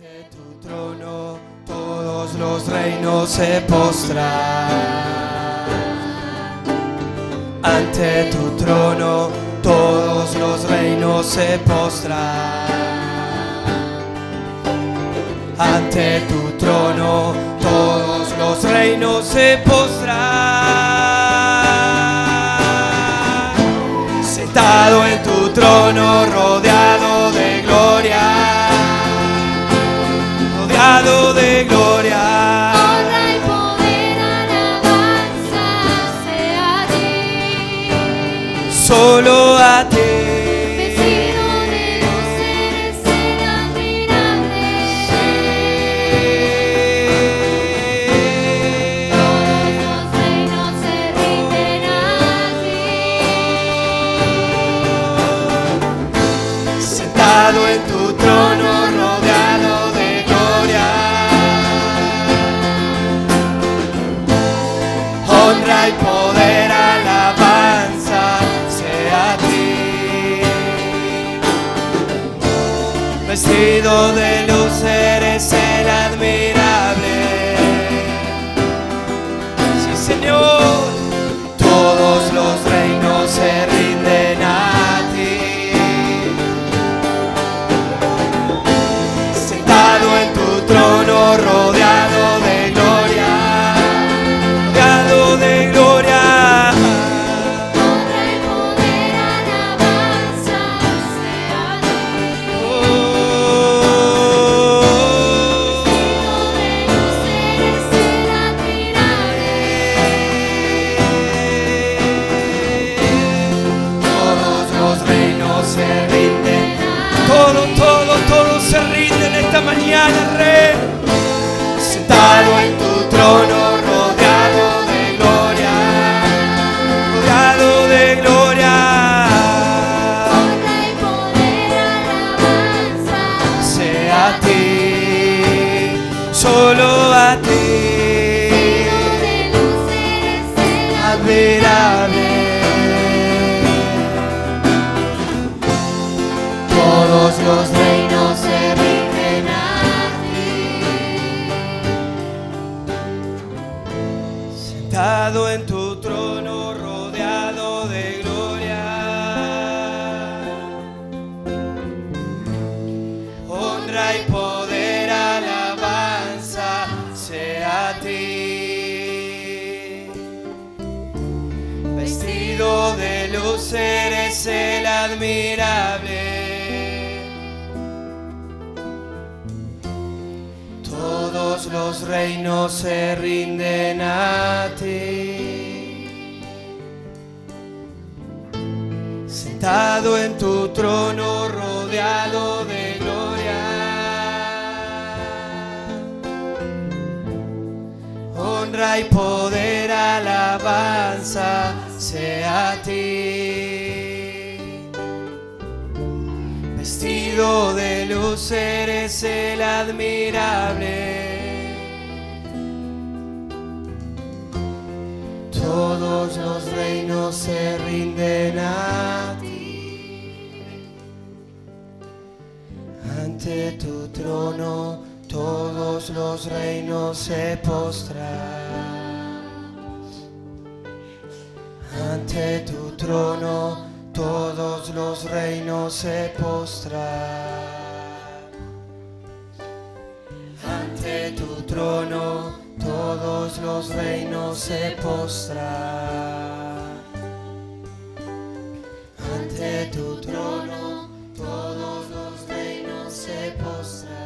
Ante tu trono todos los reinos se postran. Ante tu trono todos los reinos se postran. Ante tu trono todos los reinos se postran. Sentado en tu trono, rodeado de gloria, rodeado de gloria. Honra y poder, alabanza sea a ti. Solo a ti. Vestido de luz eres el admirable. Todos los reinos se rinden a ti. Sentado en tu trono, rodeado de gloria. Honra y poder, alabanza sea a ti. Vestido de luz eres el admirable. Sí, Señor. Todos los reinos se rinden a ti. Sentado en tu trono, rodeado de gloria, rodeado de gloria. Honra y poder, alabanza sea a ti. Todos los reinos se rinden. Todo se rinde en esta mañana, Rey. Sentado en tu trono, rodeado de gloria, rodeado de gloria. Honra y poder, alabanza Sea a ti, solo a ti, de luz eres el admirable. Todos los reinos se rinden a ti. Sentado en tu trono, rodeado de gloria. Honra y poder, alabanza sea a ti. Vestido de luz eres el admirable. Todos los reinos se rinden a ti. Sentado en tu trono, rodeado de gloria. Honra y poder, alabanza sea a ti. Vestido de luz eres el admirable. Todos los reinos se rinden a ti. Ante tu trono todos los reinos se postran. Ante tu trono todos los reinos se postran. Ante tu trono todos los reinos se postran. Ante tu trono todos los reinos se postran.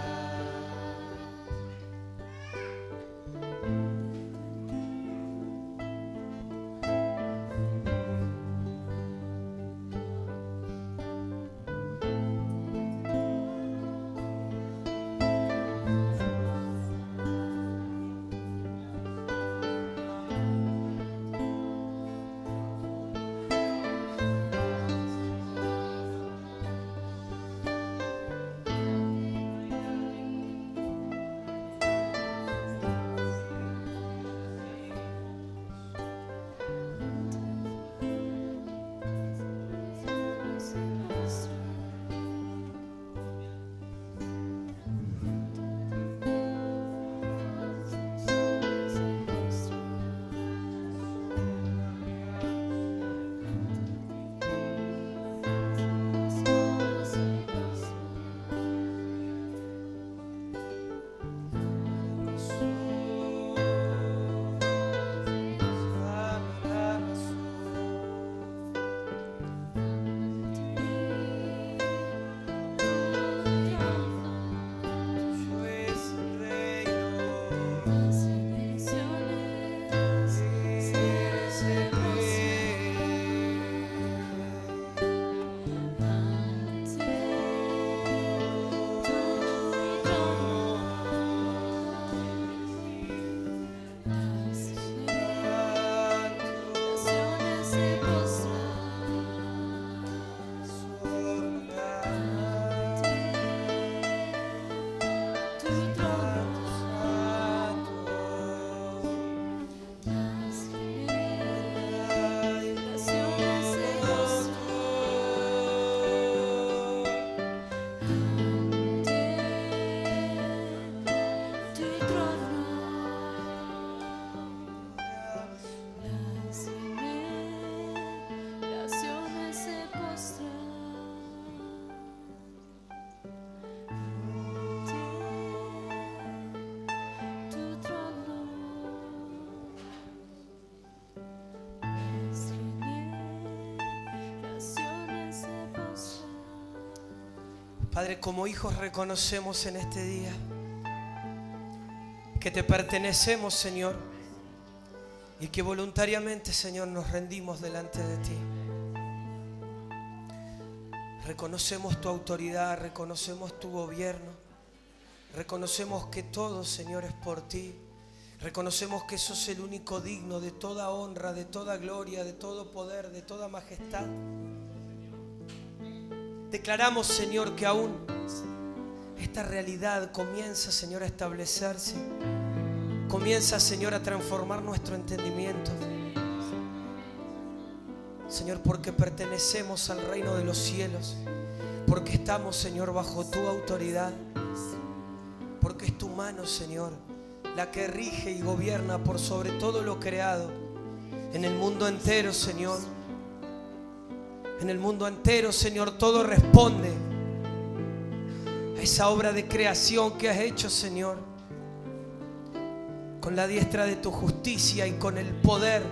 Padre, como hijos reconocemos en este día que te pertenecemos, Señor, y que voluntariamente, Señor, nos rendimos delante de ti. Reconocemos tu autoridad, reconocemos tu gobierno, reconocemos que todo, Señor, es por ti. Reconocemos que sos el único digno de toda honra, de toda gloria, de todo poder, de toda majestad. Declaramos, Señor, que aún esta realidad comienza, Señor, a establecerse. Comienza, Señor, a transformar nuestro entendimiento. Señor, porque pertenecemos al reino de los cielos. Porque estamos, Señor, bajo tu autoridad. Porque es tu mano, Señor, la que rige y gobierna por sobre todo lo creado en el mundo entero, Señor. En el mundo entero, Señor, todo responde a esa obra de creación que has hecho, Señor, con la diestra de tu justicia y con el poder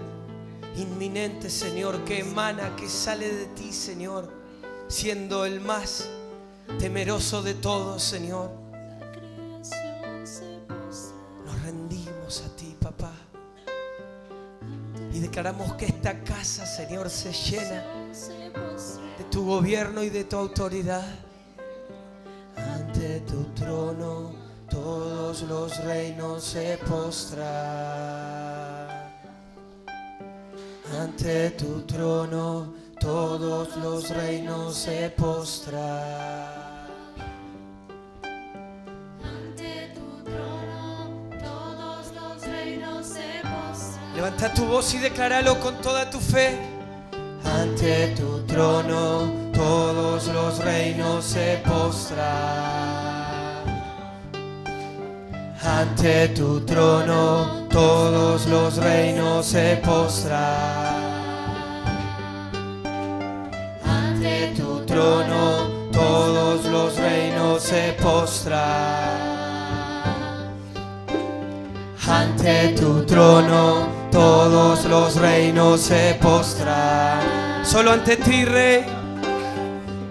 inminente, Señor, que emana, que sale de ti, Señor, siendo el más temeroso de todos, Señor. Nos rendimos a ti, papá, y declaramos que esta casa, Señor, se llena de tu gobierno y de tu autoridad. Ante tu trono todos los reinos se postran. Ante tu trono todos los reinos se postran. Ante tu trono todos los reinos se postran. Levanta tu voz y decláralo con toda tu fe. Ante tu trono todos los reinos se postran. Ante tu trono todos los reinos se postran. Ante tu trono todos los reinos se postran. Ante tu trono todos los reinos se postran. Solo ante ti, Rey.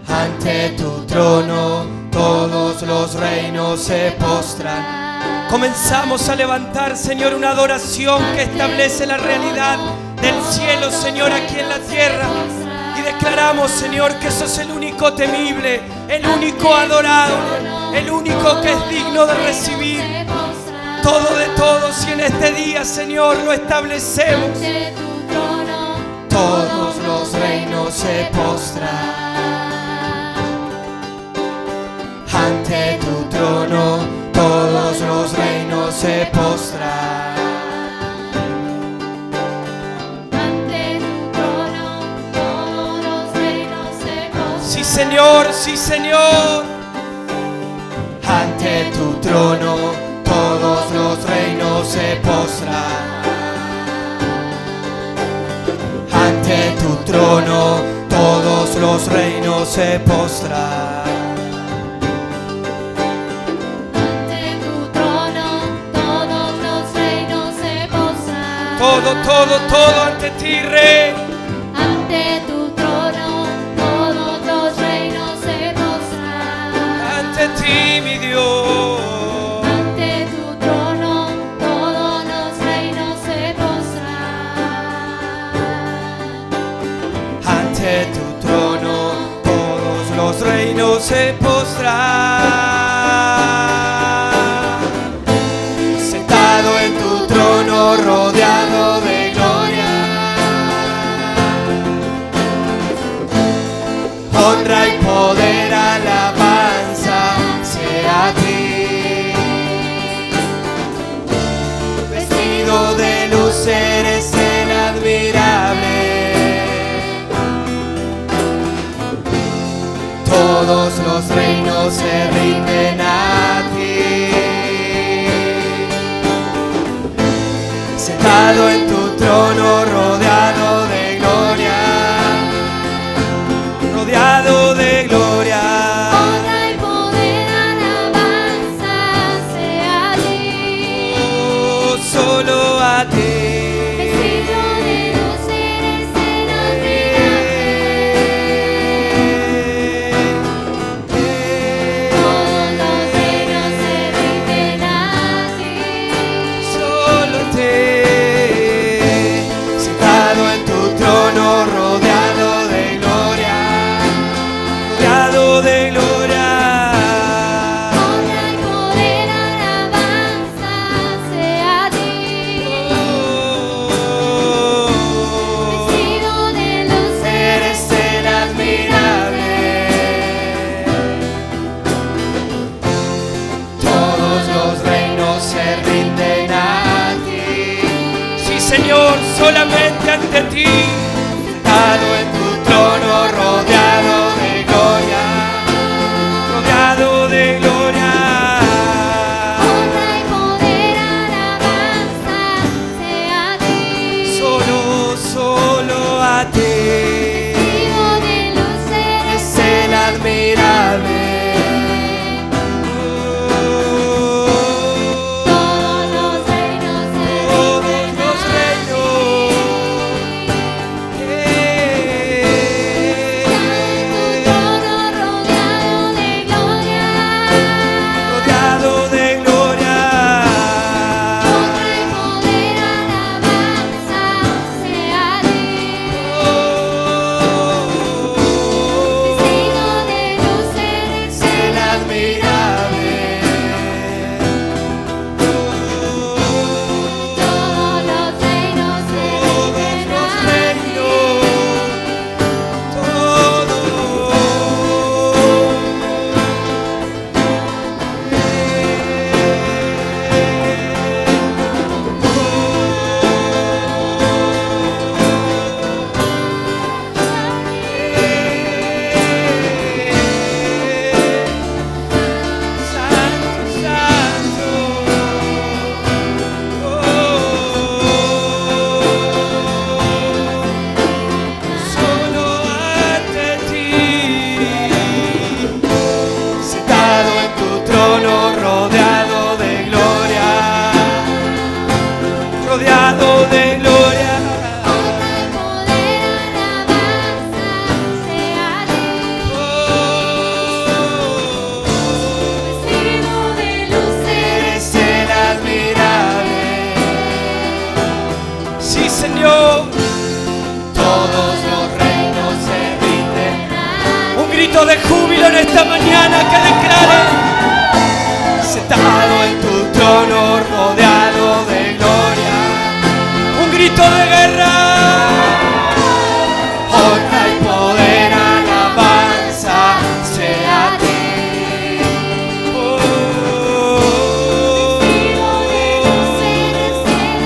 Ante tu trono todos los reinos se postran. Comenzamos a levantar, Señor, una adoración que establece la realidad del cielo, Señor, aquí en la tierra. Y declaramos, Señor, que sos el único temible, el único adorado, el único que es digno de recibir todo de todos. Y en este día, Señor, lo establecemos. Todos los reinos se postran. Ante tu trono todos los reinos se postran. Ante tu trono todos los reinos se postran. Sí, Señor, sí, Señor. Ante tu trono todos los reinos se postran. Ante tu trono todos los reinos se postran. Todo ante ti, Rey. Ante tu trono todos los reinos se postran. Ante ti, mi Dios. Ante tu trono todos los reinos se postran. Ante tu trono todos los reinos se postran. Sentado en tu trono rodeado de gloria, honra y poder, alabanza sea a ti. Vestido de luz eres el admirable. Todos los reinos se rinden a ti. Sentado en tu trono rodeado de gloria, rodeado de gloria. Honra y poder, alabanza sea a ti. Oh, solo a ti. Vestido de luz eres el admirable. solamente ante ti, sentado en tu trono, rodeado de gloria, rodeado de gloria. Honra y poder, alabanza sea a ti. Solo a ti. Testigo de luz eres Es el admirable. todos los reinos se Todos rinden los a reinos. ti. Trono rodeado de gloria. Rodeado de gloria. Honra y poder, alabanza sea a ti. Testigo de luz eres Es el admirable. todos los reinos se Todos rinden los a ti. Santo, santo. Solo ante ti, sentado en tu trono, rodeado de gloria, rodeado de gloria. Honra y poder, alabanza sea a ti. Testigo de luz Eres el admirable. Sí, Señor. Todos los reinos se rinden. Un grito de júbilo en esta mañana que declare: sentado en tu trono, rodeado de gloria. Un grito de guerra. Honra y poder, alabanza sea a ti. Testigo de luz eres el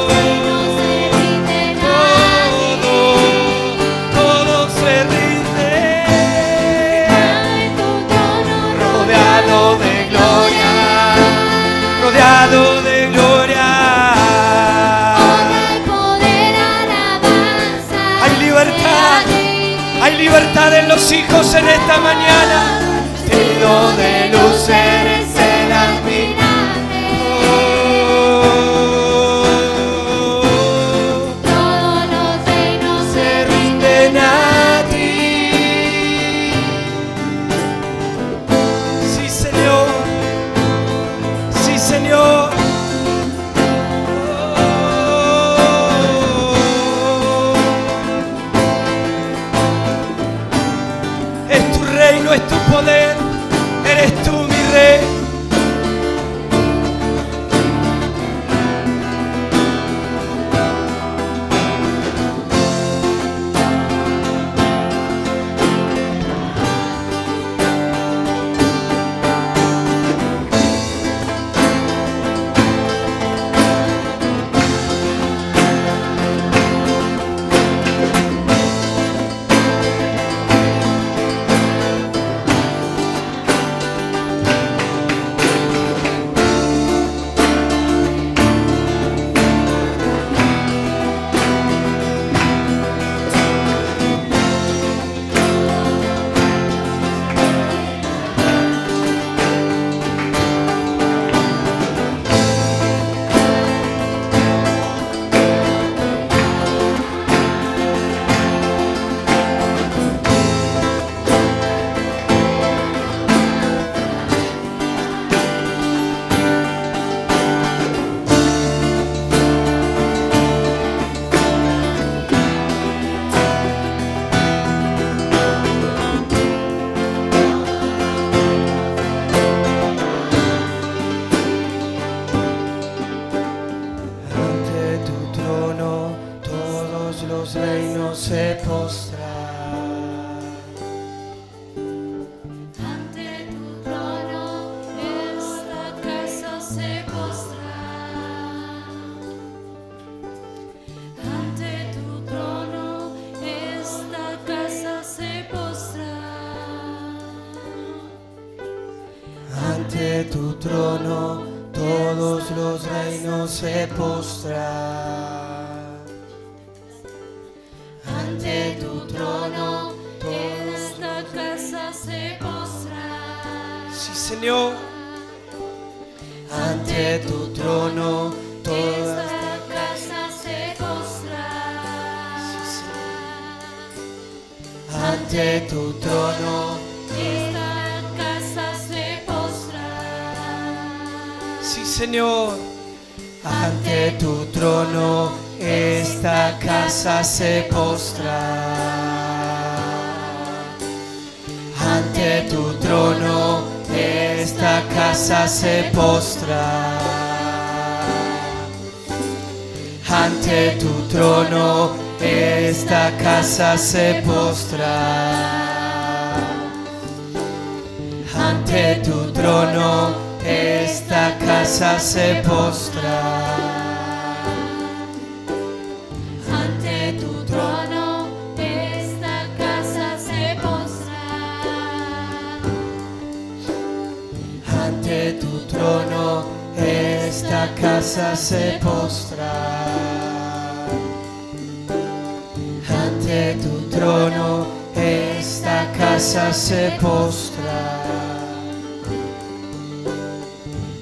reinos se rinden a ti. Todo se rinde. En tu trono Rodeado de gloria, rodeado de gloria. honra y poder, alabanza Hay libertad. sea a ti. Hay libertad en los hijos en esta mañana. Vestido de luz eres el admirable. Todos los reinos Se rinden a ti. Sí, Señor. Sí, Señor. Es tu reino, es tu poder. Eres tú mi rey. se postrar. Ante tu trono el se postra. Ante tu trono, esta casa se postra. Sí, Señor. Ante tu trono, toda Esta casa se postra. ante tu trono. Esta casa se postra. Sí, Señor. Ante tu trono, esta casa se postra. Ante tu trono, esta casa se postra. Ante tu trono, esta casa se postra. Ante tu trono, esta casa se postra. Ante tu trono, esta casa se postra. Ante tu trono, esta casa se postra. Ante tu trono, esta casa se postra.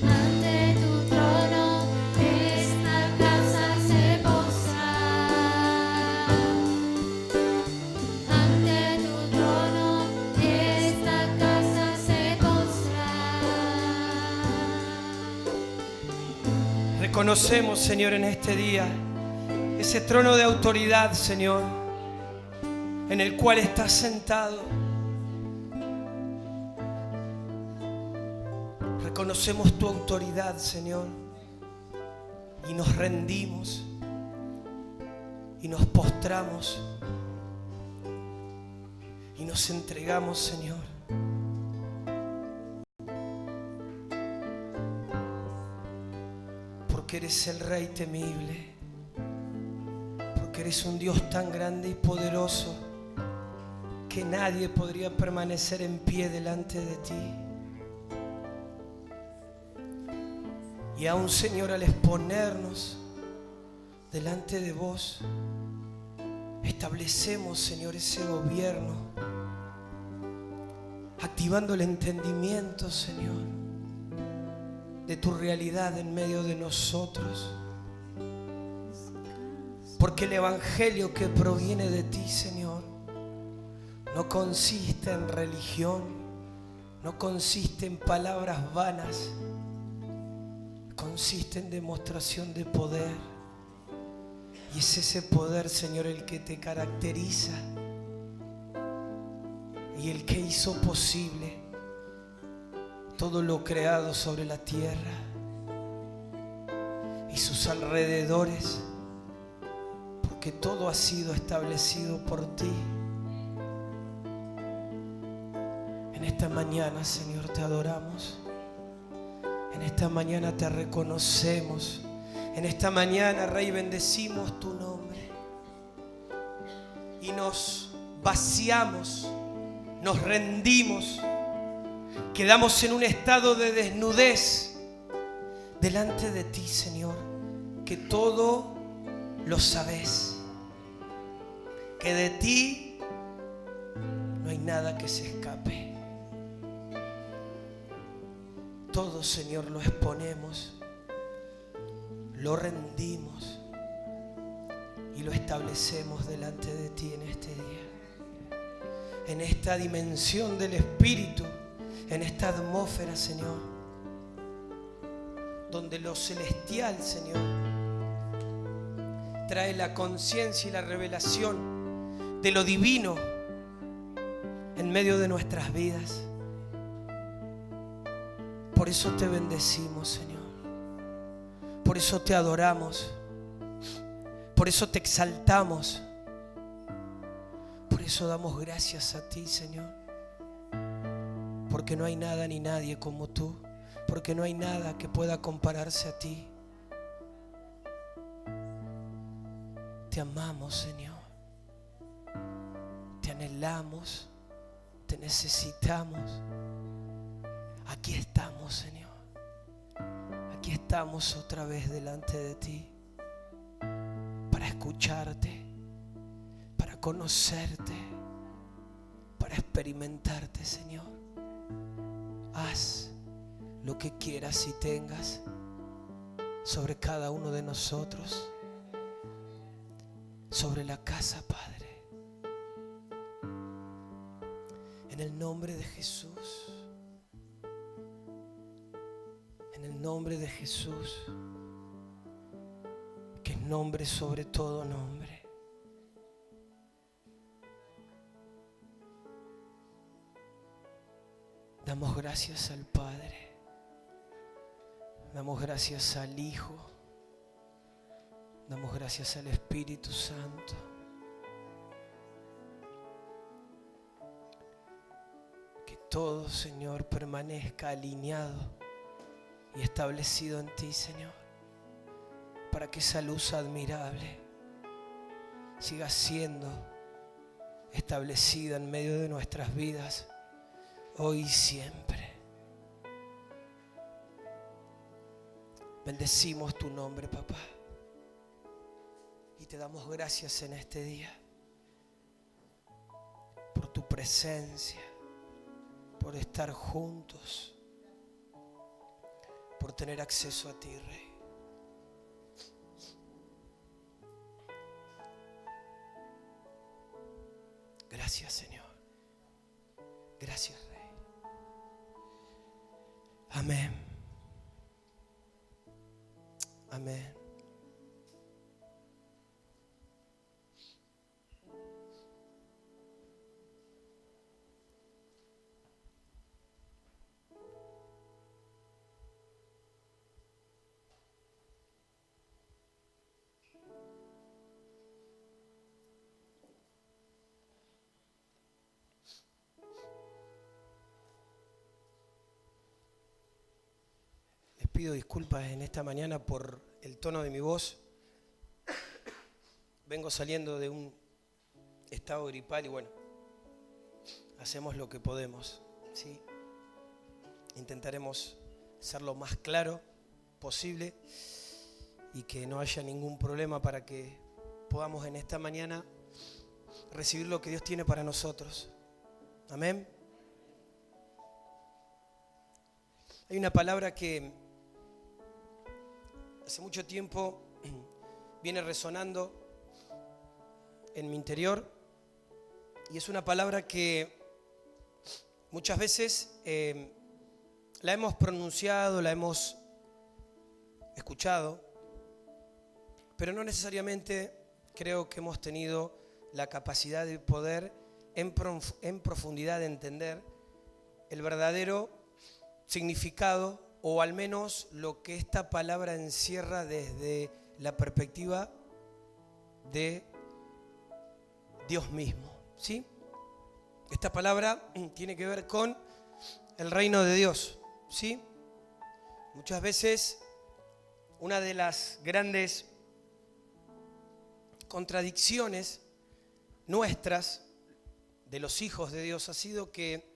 Ante tu trono, esta casa se postra. Ante tu trono, esta casa se postra. Reconocemos, Señor, en este día ese trono de autoridad, Señor, en el cual estás sentado. Reconocemos tu autoridad, Señor, y nos rendimos y nos postramos y nos entregamos, Señor. Porque eres el Rey temible, porque eres un Dios tan grande y poderoso que nadie podría permanecer en pie delante de ti. Y aún, Señor, al exponernos delante de vos, establecemos, Señor, ese gobierno, activando el entendimiento, Señor, de tu realidad en medio de nosotros. Porque el evangelio que proviene de ti, Señor, no consiste en religión, no consiste en palabras vanas, consiste en demostración de poder. Y es ese poder, Señor, el que te caracteriza y el que hizo posible todo lo creado sobre la tierra y sus alrededores, porque todo ha sido establecido por ti. En esta mañana, Señor, te adoramos. En esta mañana te reconocemos. En esta mañana, Rey, bendecimos tu nombre. Y nos vaciamos, nos rendimos. Quedamos en un estado de desnudez delante de ti, Señor, que todo lo sabes. Que de ti no hay nada que se escape. Todo, Señor, lo exponemos, lo rendimos y lo establecemos delante de ti en este día. En esta dimensión del Espíritu, en esta atmósfera, Señor, donde lo celestial, Señor, trae la conciencia y la revelación de lo divino en medio de nuestras vidas. Por eso te bendecimos, Señor. Por eso te adoramos. Por eso te exaltamos. Por eso damos gracias a ti, Señor. Porque no hay nada ni nadie como tú. Porque no hay nada que pueda compararse a ti. Te amamos, Señor. Te anhelamos. Te necesitamos. Aquí estamos, Señor. Aquí estamos. estamos otra vez delante de ti para escucharte, para conocerte, para experimentarte, Señor. Haz lo que quieras y tengas sobre cada uno de nosotros, sobre la casa, Padre. En el nombre de Jesús. En el nombre de Jesús, que es nombre sobre todo nombre. Damos gracias al Padre, damos gracias al Hijo, damos gracias al Espíritu Santo. Que todo, Señor, permanezca alineado y establecido en ti, Señor, para que esa luz admirable siga siendo establecida en medio de nuestras vidas, hoy y siempre. Bendecimos tu nombre, papá, y te damos gracias en este día por tu presencia, por estar juntos, por tener acceso a ti, Rey. Gracias, Señor. Gracias, Rey. Amén. Amén. Pido disculpas en esta mañana por el tono de mi voz. Vengo saliendo de un estado gripal y bueno, hacemos lo que podemos, ¿sí? Intentaremos ser lo más claro posible y que no haya ningún problema para que podamos en esta mañana recibir lo que Dios tiene para nosotros. Amén. Hay una palabra que hace mucho tiempo viene resonando en mi interior y es una palabra que muchas veces la hemos pronunciado, la hemos escuchado, pero no necesariamente creo que hemos tenido la capacidad de poder en profundidad entender el verdadero significado o al menos lo que esta palabra encierra desde la perspectiva de Dios mismo, ¿sí? Esta palabra tiene que ver con el reino de Dios, ¿sí? Muchas veces una de las grandes contradicciones nuestras, de los hijos de Dios, ha sido que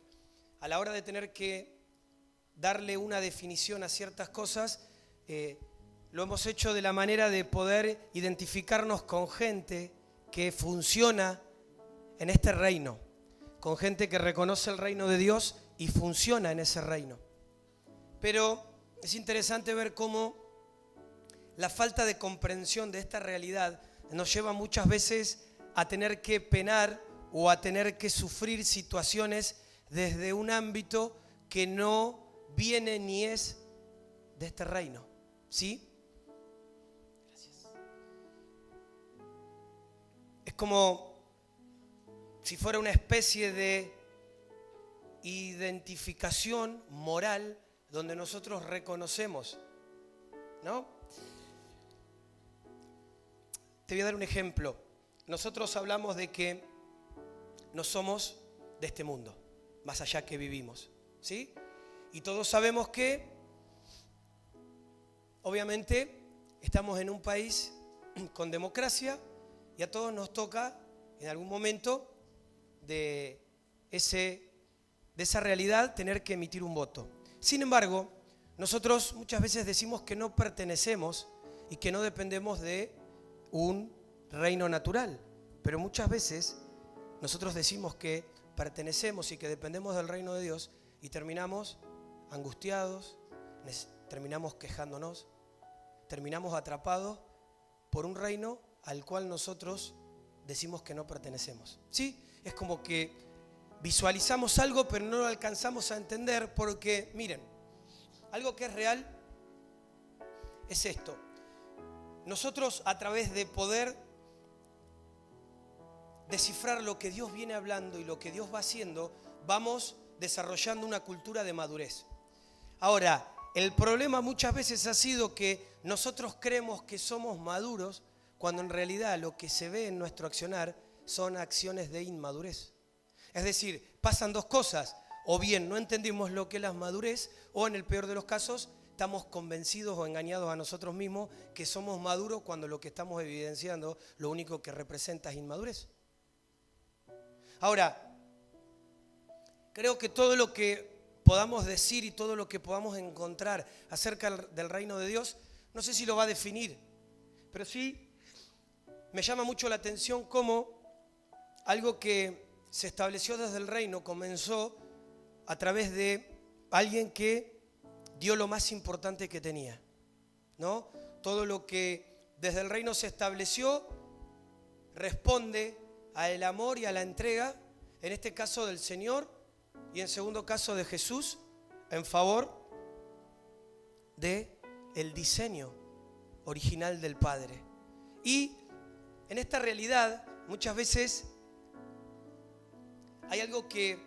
a la hora de tener que darle una definición a ciertas cosas, lo hemos hecho de la manera de poder identificarnos con gente que funciona en este reino, con gente que reconoce el reino de Dios y funciona en ese reino. Pero es interesante ver cómo la falta de comprensión de esta realidad nos lleva muchas veces a tener que penar o a tener que sufrir situaciones desde un ámbito que no viene ni es de este reino, ¿sí? Gracias. Es como si fuera una especie de identificación moral donde nosotros reconocemos, ¿no? Te voy a dar un ejemplo. Nosotros hablamos de que no somos de este mundo, más allá que vivimos, ¿sí? Y todos sabemos que, obviamente, estamos en un país con democracia y a todos nos toca, en algún momento de esa realidad, tener que emitir un voto. Sin embargo, nosotros muchas veces decimos que no pertenecemos y que no dependemos de un reino natural. Pero muchas veces nosotros decimos que pertenecemos y que dependemos del reino de Dios y terminamos angustiados, terminamos quejándonos, terminamos atrapados por un reino al cual nosotros decimos que no pertenecemos. ¿Sí? Es como que visualizamos algo pero no lo alcanzamos a entender porque, miren, algo que es real es esto. Nosotros a través de poder descifrar lo que Dios viene hablando y lo que Dios va haciendo, vamos desarrollando una cultura de madurez. Ahora, el problema muchas veces ha sido que nosotros creemos que somos maduros cuando en realidad lo que se ve en nuestro accionar son acciones de inmadurez. Es decir, pasan dos cosas, o bien no entendimos lo que es la madurez, o en el peor de los casos, estamos convencidos o engañados a nosotros mismos que somos maduros cuando lo que estamos evidenciando lo único que representa es inmadurez. Ahora, creo que todo lo que podamos decir y todo lo que podamos encontrar acerca del reino de Dios, no sé si lo va a definir, pero sí me llama mucho la atención cómo algo que se estableció desde el reino comenzó a través de alguien que dio lo más importante que tenía, ¿no? Todo lo que desde el reino se estableció responde al amor y a la entrega, en este caso del Señor y en segundo caso de Jesús, en favor del diseño original del Padre. Y en esta realidad muchas veces hay algo que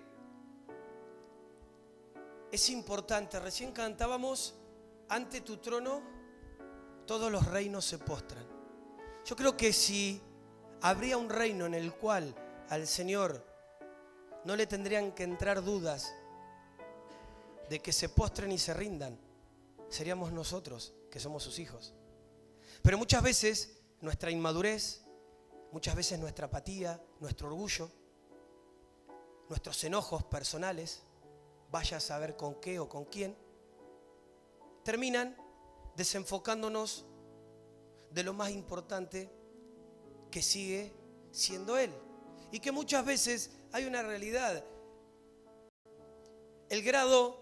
es importante. Recién cantábamos, ante tu trono todos los reinos se postran. Yo creo que si habría un reino en el cual al Señor no le tendrían que entrar dudas de que se postren y se rindan, seríamos nosotros, que somos sus hijos. Pero muchas veces nuestra inmadurez, muchas veces nuestra apatía, nuestro orgullo, nuestros enojos personales, vaya a saber con qué o con quién, terminan desenfocándonos de lo más importante que sigue siendo Él. Y que muchas veces hay una realidad. El grado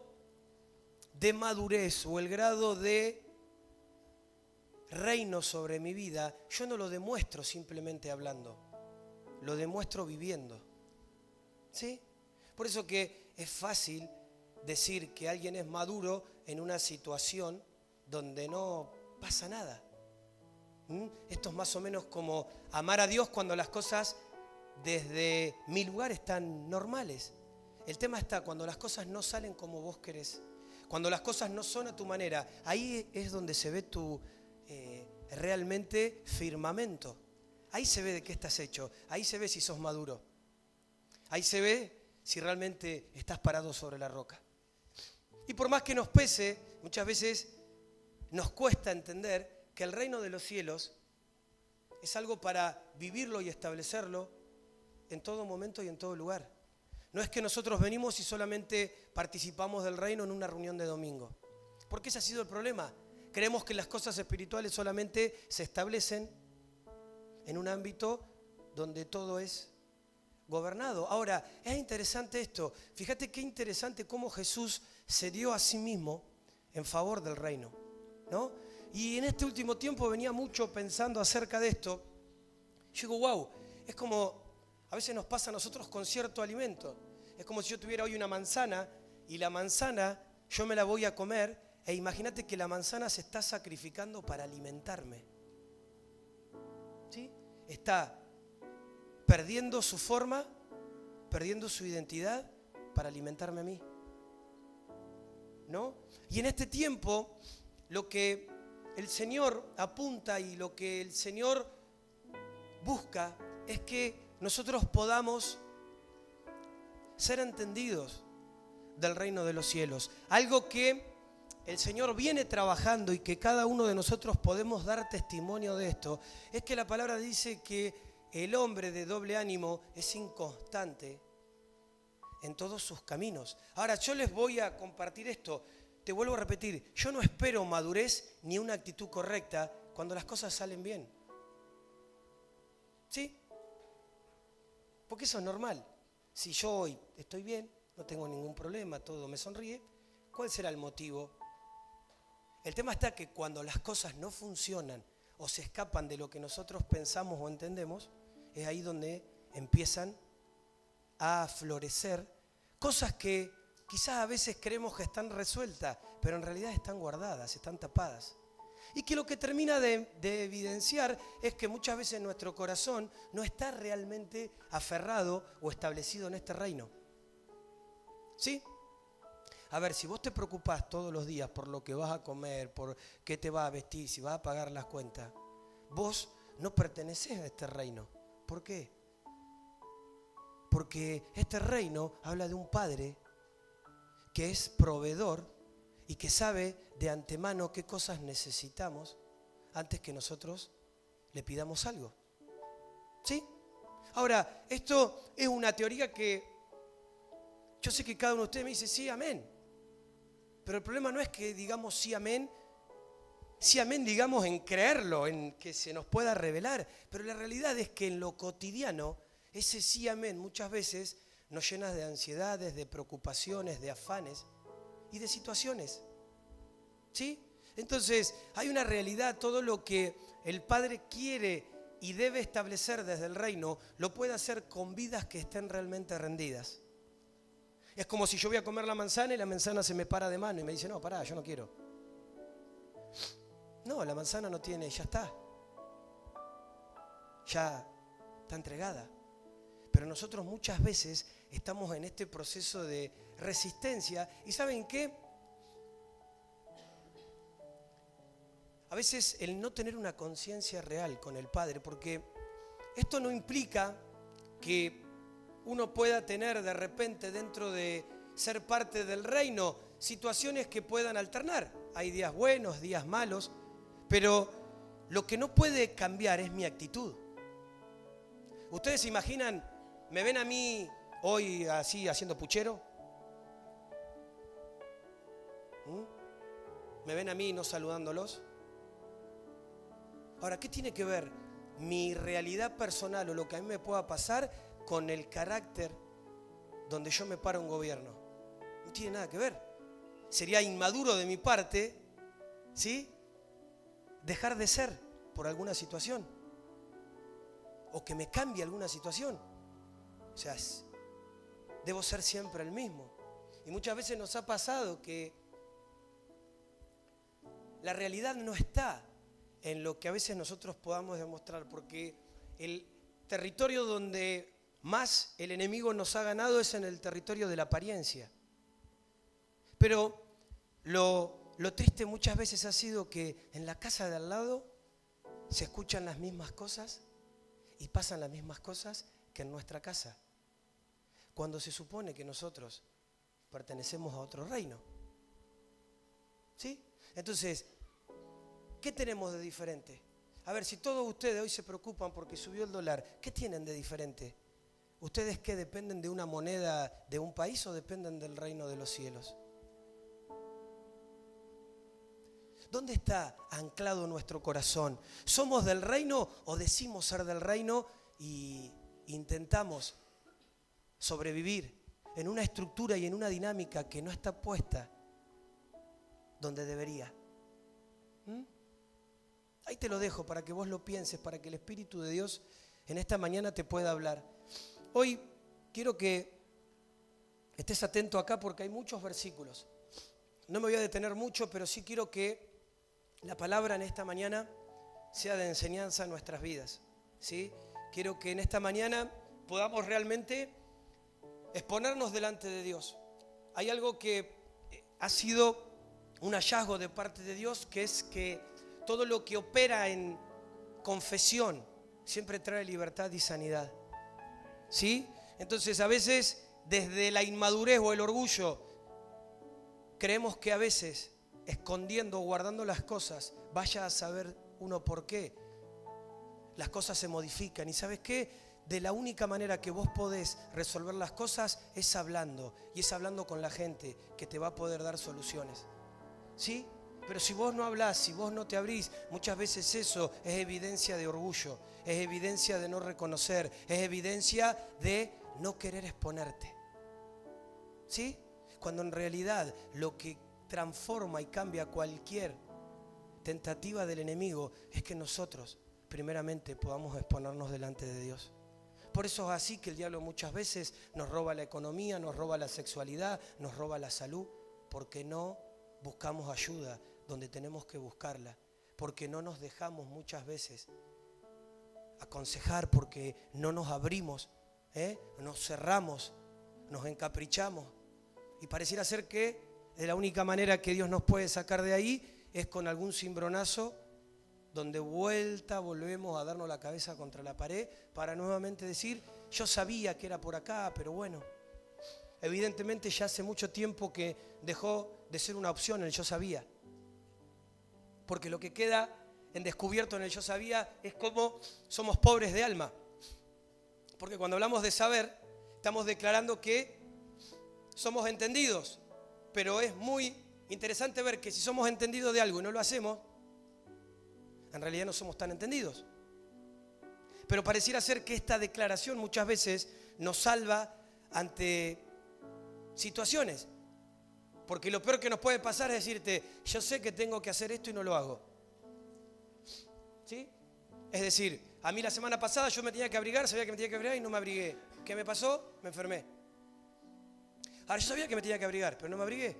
de madurez o el grado de reino sobre mi vida, yo no lo demuestro simplemente hablando, lo demuestro viviendo. ¿Sí? Por eso que es fácil decir que alguien es maduro en una situación donde no pasa nada. Esto es más o menos como amar a Dios cuando las cosas desde mi lugar están normales. El tema está cuando las cosas no salen como vos querés, cuando las cosas no son a tu manera. Ahí es donde se ve tu realmente firmamento. Ahí se ve de qué estás hecho, ahí se ve si sos maduro, ahí se ve si realmente estás parado sobre la roca. Y por más que nos pese, muchas veces nos cuesta entender que el reino de los cielos es algo para vivirlo y establecerlo en todo momento y en todo lugar. No es que nosotros venimos y solamente participamos del reino en una reunión de domingo, porque ese ha sido el problema. Creemos que las cosas espirituales solamente se establecen en un ámbito donde todo es gobernado. Ahora, es interesante esto. Fíjate qué interesante cómo Jesús se dio a sí mismo en favor del reino, ¿no? Y en este último tiempo venía mucho pensando acerca de esto. Yo digo, wow, es como a veces nos pasa a nosotros con cierto alimento. Es como si yo tuviera hoy una manzana y la manzana yo me la voy a comer e imagínate que la manzana se está sacrificando para alimentarme. ¿Sí? Está perdiendo su forma, perdiendo su identidad para alimentarme a mí, ¿no? Y en este tiempo lo que el Señor apunta y lo que el Señor busca es que nosotros podamos ser entendidos del reino de los cielos. Algo que el Señor viene trabajando y que cada uno de nosotros podemos dar testimonio de esto, es que la palabra dice que el hombre de doble ánimo es inconstante en todos sus caminos. Ahora, yo les voy a compartir esto. te vuelvo a repetir, yo no espero madurez ni una actitud correcta cuando las cosas salen bien. ¿Sí? Porque eso es normal. Si yo hoy estoy bien, no tengo ningún problema, todo me sonríe, ¿cuál será el motivo? El tema está que cuando las cosas no funcionan o se escapan de lo que nosotros pensamos o entendemos, es ahí donde empiezan a florecer cosas que quizás a veces creemos que están resueltas, pero en realidad están guardadas, están tapadas. Y que lo que termina de evidenciar es que muchas veces nuestro corazón no está realmente aferrado o establecido en este reino. ¿Sí? A ver, si vos te preocupás todos los días por lo que vas a comer, por qué te vas a vestir, si vas a pagar las cuentas, vos no pertenecés a este reino. ¿Por qué? Porque este reino habla de un Padre que es proveedor y que sabe de antemano qué cosas necesitamos antes que nosotros le pidamos algo. ¿Sí? Ahora, esto es una teoría que yo sé que cada uno de ustedes me dice sí, amén. Pero el problema no es que digamos sí, amén, digamos en creerlo, en que se nos pueda revelar. Pero la realidad es que en lo cotidiano, ese sí, amén, muchas veces nos llena de ansiedades, de preocupaciones, de afanes y de situaciones. ¿Sí? Entonces, hay una realidad, todo lo que el Padre quiere y debe establecer desde el reino, lo puede hacer con vidas que estén realmente rendidas. Es como si yo voy a comer la manzana y la manzana se me para de mano y me dice, no, pará, yo no quiero. No, la manzana no tiene, ya está entregada. Pero nosotros muchas veces estamos en este proceso de resistencia y ¿saben qué? A veces el no tener una conciencia real con el Padre, porque esto no implica que uno pueda tener de repente dentro de ser parte del reino situaciones que puedan alternar. Hay días buenos, días malos, pero lo que no puede cambiar es mi actitud. ¿Ustedes se imaginan, me ven a mí hoy así haciendo puchero? ¿Me ven a mí no saludándolos? Ahora, ¿qué tiene que ver mi realidad personal o lo que a mí me pueda pasar con el carácter donde yo me paro un gobierno? No tiene nada que ver. Sería inmaduro de mi parte, ¿sí?, dejar de ser por alguna situación o que me cambie alguna situación. O sea, debo ser siempre el mismo. Y muchas veces nos ha pasado que la realidad no está en lo que a veces nosotros podamos demostrar, porque el territorio donde más el enemigo nos ha ganado es en el territorio de la apariencia. Pero lo triste muchas veces ha sido que en la casa de al lado se escuchan las mismas cosas y pasan las mismas cosas que en nuestra casa, cuando se supone que nosotros pertenecemos a otro reino. ¿Sí? Entonces, ¿qué tenemos de diferente? A ver, si todos ustedes hoy se preocupan porque subió el dólar, ¿qué tienen de diferente? ¿Ustedes qué, dependen de una moneda de un país o dependen del reino de los cielos? ¿Dónde está anclado nuestro corazón? ¿Somos del reino o decimos ser del reino y intentamos sobrevivir en una estructura y en una dinámica que no está puesta donde debería? Ahí te lo dejo para que vos lo pienses, para que el Espíritu de Dios en esta mañana te pueda hablar. Hoy quiero que estés atento acá porque hay muchos versículos. No me voy a detener mucho, pero sí quiero que la palabra en esta mañana sea de enseñanza en nuestras vidas, ¿sí? Quiero que en esta mañana podamos realmente exponernos delante de Dios. Hay algo que ha sido un hallazgo de parte de Dios, que es que todo lo que opera en confesión siempre trae libertad y sanidad, ¿sí? Entonces a veces desde la inmadurez o el orgullo creemos que a veces escondiendo o guardando las cosas, vaya a saber uno por qué, las cosas se modifican. ¿Y sabes qué? De la única manera que vos podés resolver las cosas es hablando, y es hablando con la gente que te va a poder dar soluciones. ¿Sí? Pero si vos no hablás, si vos no te abrís, muchas veces eso es evidencia de orgullo, es evidencia de no reconocer, es evidencia de no querer exponerte. ¿Sí? Cuando en realidad lo que transforma y cambia cualquier tentativa del enemigo es que nosotros primeramente podamos exponernos delante de Dios. Por eso es así que el diablo muchas veces nos roba la economía, nos roba la sexualidad, nos roba la salud, porque no buscamos ayuda donde tenemos que buscarla, porque no nos dejamos muchas veces aconsejar, porque no nos abrimos, nos cerramos, nos encaprichamos, y pareciera ser que de la única manera que Dios nos puede sacar de ahí es con algún cimbronazo donde volvemos a darnos la cabeza contra la pared para nuevamente decir, yo sabía que era por acá, pero bueno, evidentemente ya hace mucho tiempo que dejó de ser una opción el yo sabía. Porque lo que queda en descubierto en el yo sabía es cómo somos pobres de alma. Porque cuando hablamos de saber, estamos declarando que somos entendidos. Pero es muy interesante ver que si somos entendidos de algo y no lo hacemos, en realidad no somos tan entendidos. Pero pareciera ser que esta declaración muchas veces nos salva ante situaciones. Porque lo peor que nos puede pasar es decirte, yo sé que tengo que hacer esto y no lo hago. ¿Sí? Es decir, a mí la semana pasada yo me tenía que abrigar, sabía que me tenía que abrigar y no me abrigué. ¿Qué me pasó? Me enfermé. Ahora yo sabía que me tenía que abrigar, pero no me abrigué.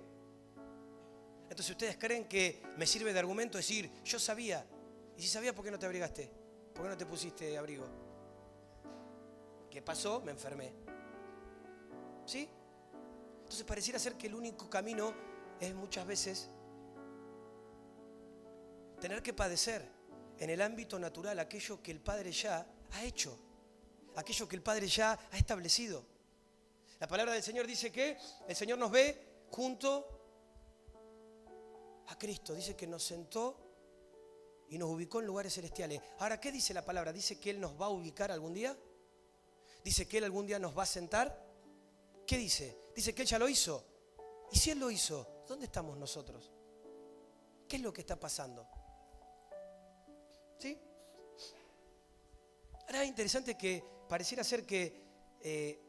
Entonces ustedes creen que me sirve de argumento decir, yo sabía. Y si sabías, ¿por qué no te abrigaste? ¿Por qué no te pusiste abrigo? ¿Qué pasó? Me enfermé. ¿Sí? Entonces pareciera ser que el único camino es muchas veces tener que padecer en el ámbito natural aquello que el Padre ya ha hecho, aquello que el Padre ya ha establecido. La palabra del Señor dice que el Señor nos ve junto a Cristo, dice que nos sentó y nos ubicó en lugares celestiales. Ahora, ¿qué dice la palabra? ¿Dice que Él nos va a ubicar algún día? ¿Dice que Él algún día nos va a sentar? ¿Qué dice? Dice que Él ya lo hizo. Y si Él lo hizo, ¿dónde estamos nosotros? ¿Qué es lo que está pasando? ¿Sí? Ahora es interesante que pareciera ser que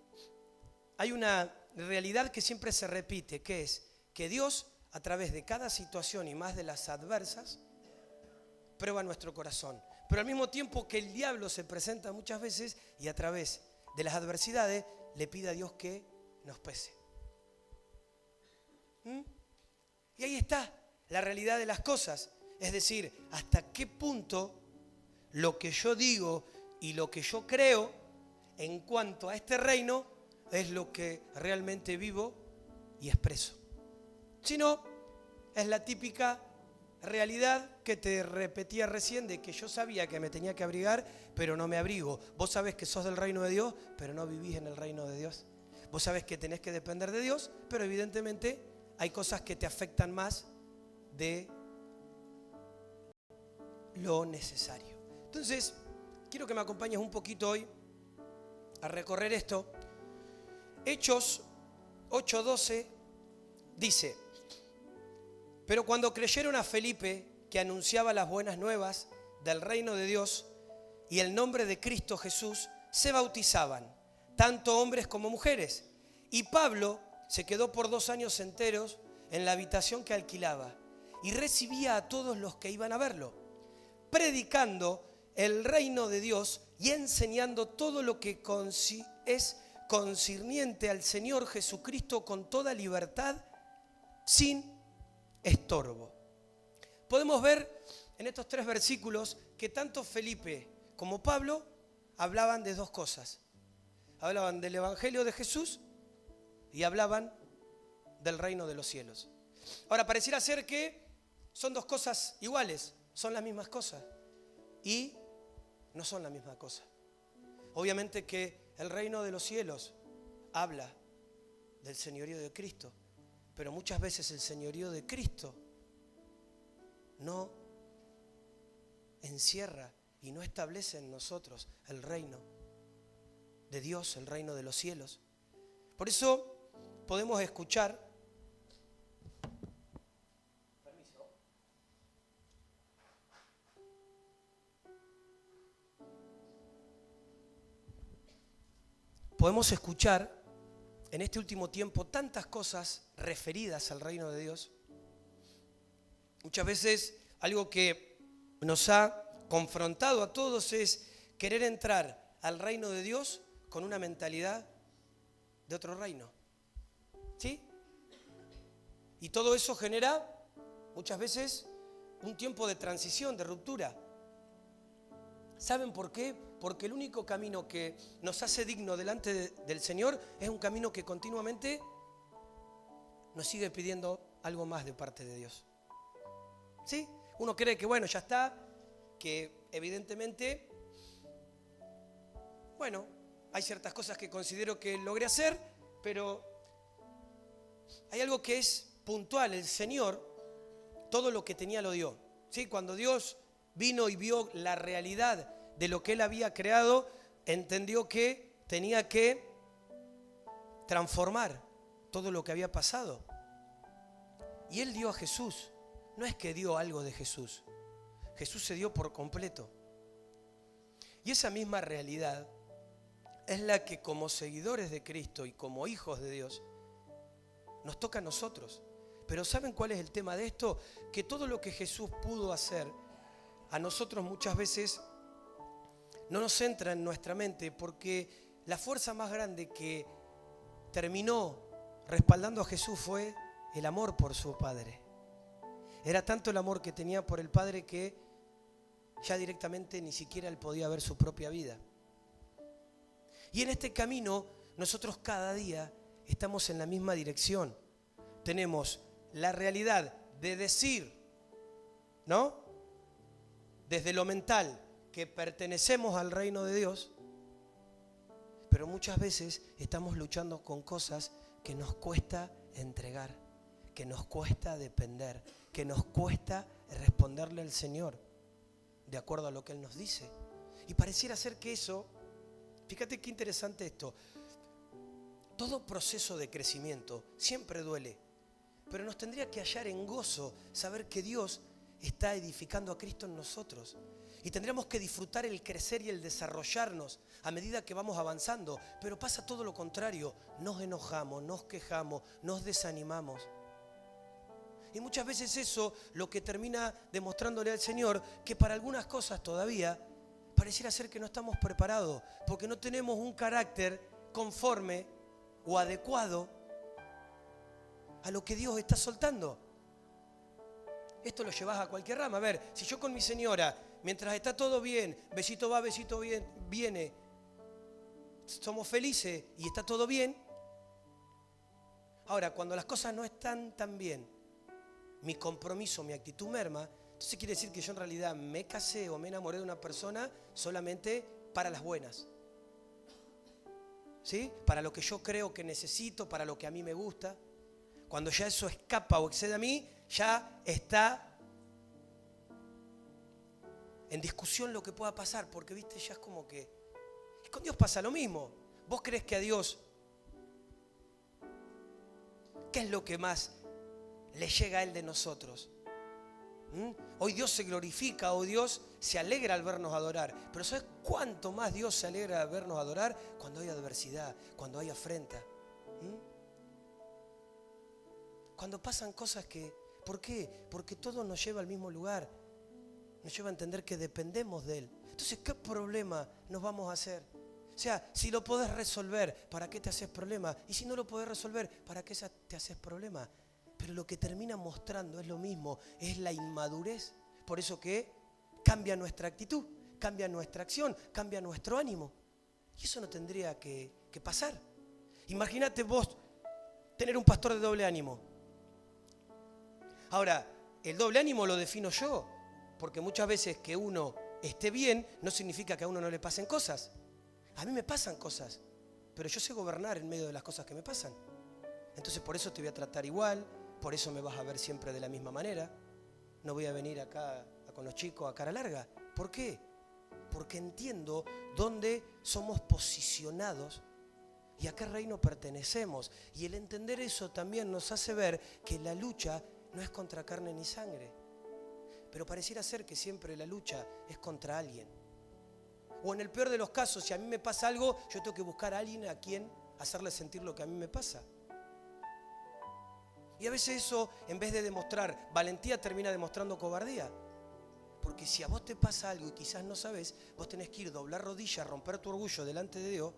hay una realidad que siempre se repite, que es que Dios, a través de cada situación y más de las adversas, prueba nuestro corazón. Pero al mismo tiempo que el diablo se presenta muchas veces y a través de las adversidades le pide a Dios que nos pese. Y ahí está la realidad de las cosas. Es decir, hasta qué punto lo que yo digo y lo que yo creo en cuanto a este reino es lo que realmente vivo y expreso. Si no, es la típica realidad que te repetía recién de que yo sabía que me tenía que abrigar, pero no me abrigo. Vos sabés que sos del reino de Dios, pero no vivís en el reino de Dios. Vos sabés que tenés que depender de Dios, pero evidentemente hay cosas que te afectan más de lo necesario. Entonces, quiero que me acompañes un poquito hoy a recorrer esto. Hechos 8:12 dice: pero cuando creyeron a Felipe, que anunciaba las buenas nuevas del reino de Dios y el nombre de Cristo Jesús, se bautizaban, tanto hombres como mujeres. Y Pablo se quedó por 2 años enteros en la habitación que alquilaba y recibía a todos los que iban a verlo, predicando el reino de Dios y enseñando todo lo que es concerniente al Señor Jesucristo con toda libertad, sin estorbo. Podemos ver en estos 3 versículos que tanto Felipe como Pablo hablaban de 2 cosas. Hablaban del Evangelio de Jesús y hablaban del reino de los cielos. Ahora, pareciera ser que son 2 cosas iguales, son las mismas cosas y no son la misma cosa. Obviamente que el reino de los cielos habla del señorío de Cristo, pero muchas veces el señorío de Cristo no encierra y no establece en nosotros el reino de Dios, el reino de los cielos. Por eso podemos escuchar, permiso, podemos escuchar en este último tiempo tantas cosas referidas al reino de Dios. Muchas veces algo que nos ha confrontado a todos es querer entrar al reino de Dios con una mentalidad de otro reino. ¿Sí? Y todo eso genera muchas veces un tiempo de transición, de ruptura. ¿Saben por qué? Porque el único camino que nos hace digno delante del Señor es un camino que continuamente nos sigue pidiendo algo más de parte de Dios. ¿Sí? Uno cree que bueno, ya está, que evidentemente, bueno, hay ciertas cosas que considero que logré hacer, pero hay algo que es puntual. El Señor todo lo que tenía lo dio. ¿Sí? Cuando Dios vino y vio la realidad de lo que Él había creado, entendió que tenía que transformar todo lo que había pasado. Y Él dio a Jesús. No es que dio algo de Jesús. Jesús se dio por completo. Y esa misma realidad es la que como seguidores de Cristo y como hijos de Dios nos toca a nosotros. Pero ¿saben cuál es el tema de esto? Que todo lo que Jesús pudo hacer, a nosotros muchas veces no nos entra en nuestra mente, porque la fuerza más grande que terminó respaldando a Jesús fue el amor por su Padre. Era tanto el amor que tenía por el Padre que ya directamente ni siquiera él podía ver su propia vida. Y en este camino nosotros cada día estamos en la misma dirección. Tenemos la realidad de decir, ¿no? Desde lo mental, que pertenecemos al reino de Dios, pero muchas veces estamos luchando con cosas que nos cuesta entregar, que nos cuesta depender, que nos cuesta responderle al Señor de acuerdo a lo que Él nos dice. Y pareciera ser que eso, fíjate qué interesante esto, todo proceso de crecimiento siempre duele, pero nos tendría que hallar en gozo saber que Dios está edificando a Cristo en nosotros. Y tendríamos que disfrutar el crecer y el desarrollarnos a medida que vamos avanzando. Pero pasa todo lo contrario. Nos enojamos, nos quejamos, nos desanimamos. Y muchas veces eso lo que termina demostrándole al Señor que para algunas cosas todavía pareciera ser que no estamos preparados. Porque no tenemos un carácter conforme o adecuado a lo que Dios está soltando. Esto lo llevas a cualquier rama. A ver, si yo con mi señora, mientras está todo bien, besito va, besito viene, somos felices y está todo bien. Ahora, cuando las cosas no están tan bien, mi compromiso, mi actitud merma, entonces quiere decir que yo en realidad me casé o me enamoré de una persona solamente para las buenas. ¿Sí? Para lo que yo creo que necesito, para lo que a mí me gusta. Cuando ya eso escapa o excede a mí, ya está en discusión lo que pueda pasar, porque viste, ya es como que... Y con Dios pasa lo mismo. ¿Vos crees que a Dios, qué es lo que más le llega a Él de nosotros? Hoy Dios se glorifica, hoy Dios se alegra al vernos adorar. Pero ¿sabes cuánto más Dios se alegra al vernos adorar? Cuando hay adversidad, cuando hay afrenta. Cuando pasan cosas que... ¿Por qué? Porque todo nos lleva al mismo lugar. Nos lleva a entender que dependemos de Él. Entonces, ¿qué problema nos vamos a hacer? O sea, si lo podés resolver, ¿para qué te haces problema? Y si no lo podés resolver, ¿para qué te haces problema? Pero lo que termina mostrando es lo mismo, es la inmadurez. Por eso que cambia nuestra actitud, cambia nuestra acción, cambia nuestro ánimo. Y eso no tendría que pasar. Imagínate vos tener un pastor de doble ánimo. Ahora, el doble ánimo lo defino yo, porque muchas veces que uno esté bien no significa que a uno no le pasen cosas. A mí me pasan cosas, pero yo sé gobernar en medio de las cosas que me pasan. Entonces por eso te voy a tratar igual, por eso me vas a ver siempre de la misma manera. No voy a venir acá con los chicos a cara larga. ¿Por qué? Porque entiendo dónde somos posicionados y a qué reino pertenecemos. Y el entender eso también nos hace ver que la lucha no es contra carne ni sangre. Pero pareciera ser que siempre la lucha es contra alguien. O en el peor de los casos, si a mí me pasa algo, yo tengo que buscar a alguien a quien hacerle sentir lo que a mí me pasa. Y a veces eso, en vez de demostrar valentía, termina demostrando cobardía. Porque si a vos te pasa algo y quizás no sabes, vos tenés que ir, doblar rodillas, romper tu orgullo delante de Dios,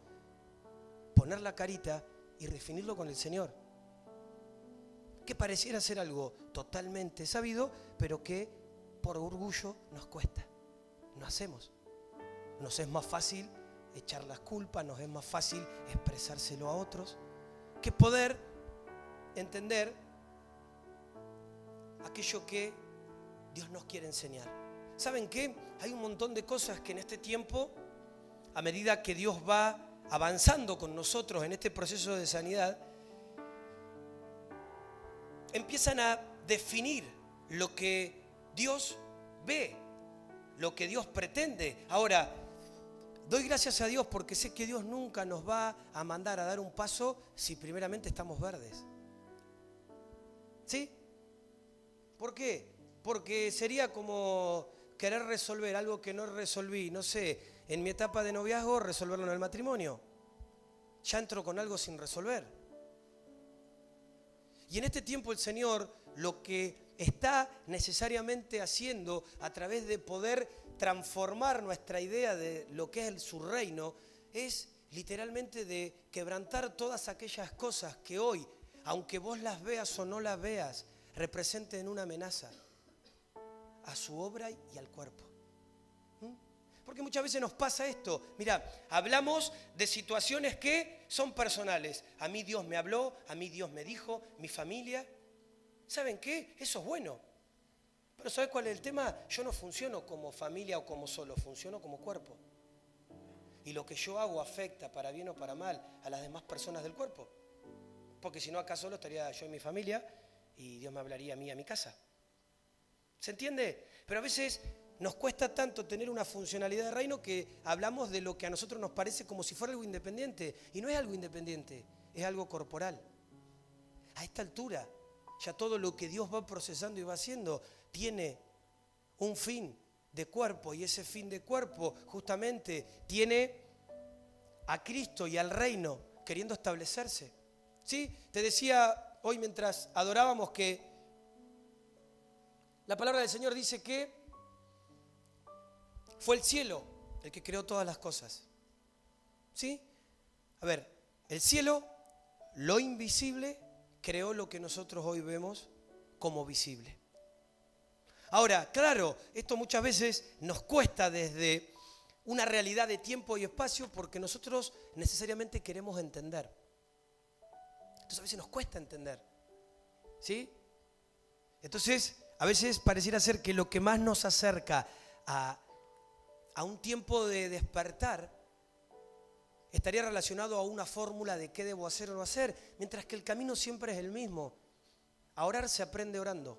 poner la carita y definirlo con el Señor. Que pareciera ser algo totalmente sabido, pero que por orgullo nos cuesta. No hacemos. Nos es más fácil echar las culpas, nos es más fácil expresárselo a otros, que poder entender aquello que Dios nos quiere enseñar. ¿Saben qué? Hay un montón de cosas que en este tiempo, a medida que Dios va avanzando con nosotros en este proceso de sanidad, empiezan a definir lo que Dios ve, lo que Dios pretende. Ahora, doy gracias a Dios porque sé que Dios nunca nos va a mandar a dar un paso si primeramente estamos verdes. ¿Sí? ¿Por qué? Porque sería como querer resolver algo que no resolví, no sé, en mi etapa de noviazgo, resolverlo en el matrimonio. Ya entro con algo sin resolver. Y en este tiempo el Señor lo que está necesariamente haciendo a través de poder transformar nuestra idea de lo que es su reino es literalmente de quebrantar todas aquellas cosas que hoy, aunque vos las veas o no las veas, representen una amenaza a su obra y al cuerpo. Porque muchas veces nos pasa esto. Mira, hablamos de situaciones que son personales. A mí Dios me habló, a mí Dios me dijo, mi familia. ¿Saben qué? Eso es bueno. Pero ¿sabes cuál es el tema? Yo no funciono como familia o como solo, funciono como cuerpo. Y lo que yo hago afecta para bien o para mal a las demás personas del cuerpo. Porque si no, acá solo estaría yo y mi familia y Dios me hablaría a mí a mi casa. ¿Se entiende? Pero a veces nos cuesta tanto tener una funcionalidad de reino que hablamos de lo que a nosotros nos parece como si fuera algo independiente. Y no es algo independiente, es algo corporal. A esta altura, ya todo lo que Dios va procesando y va haciendo tiene un fin de cuerpo. Y ese fin de cuerpo justamente tiene a Cristo y al reino queriendo establecerse. ¿Sí? Te decía hoy mientras adorábamos que la palabra del Señor dice que fue el cielo el que creó todas las cosas. ¿Sí? A ver, el cielo, lo invisible, creó lo que nosotros hoy vemos como visible. Ahora, claro, esto muchas veces nos cuesta desde una realidad de tiempo y espacio porque nosotros necesariamente queremos entender. Entonces a veces nos cuesta entender. ¿Sí? Entonces, a veces pareciera ser que lo que más nos acerca a un tiempo de despertar estaría relacionado a una fórmula de qué debo hacer o no hacer, mientras que el camino siempre es el mismo. A orar se aprende orando.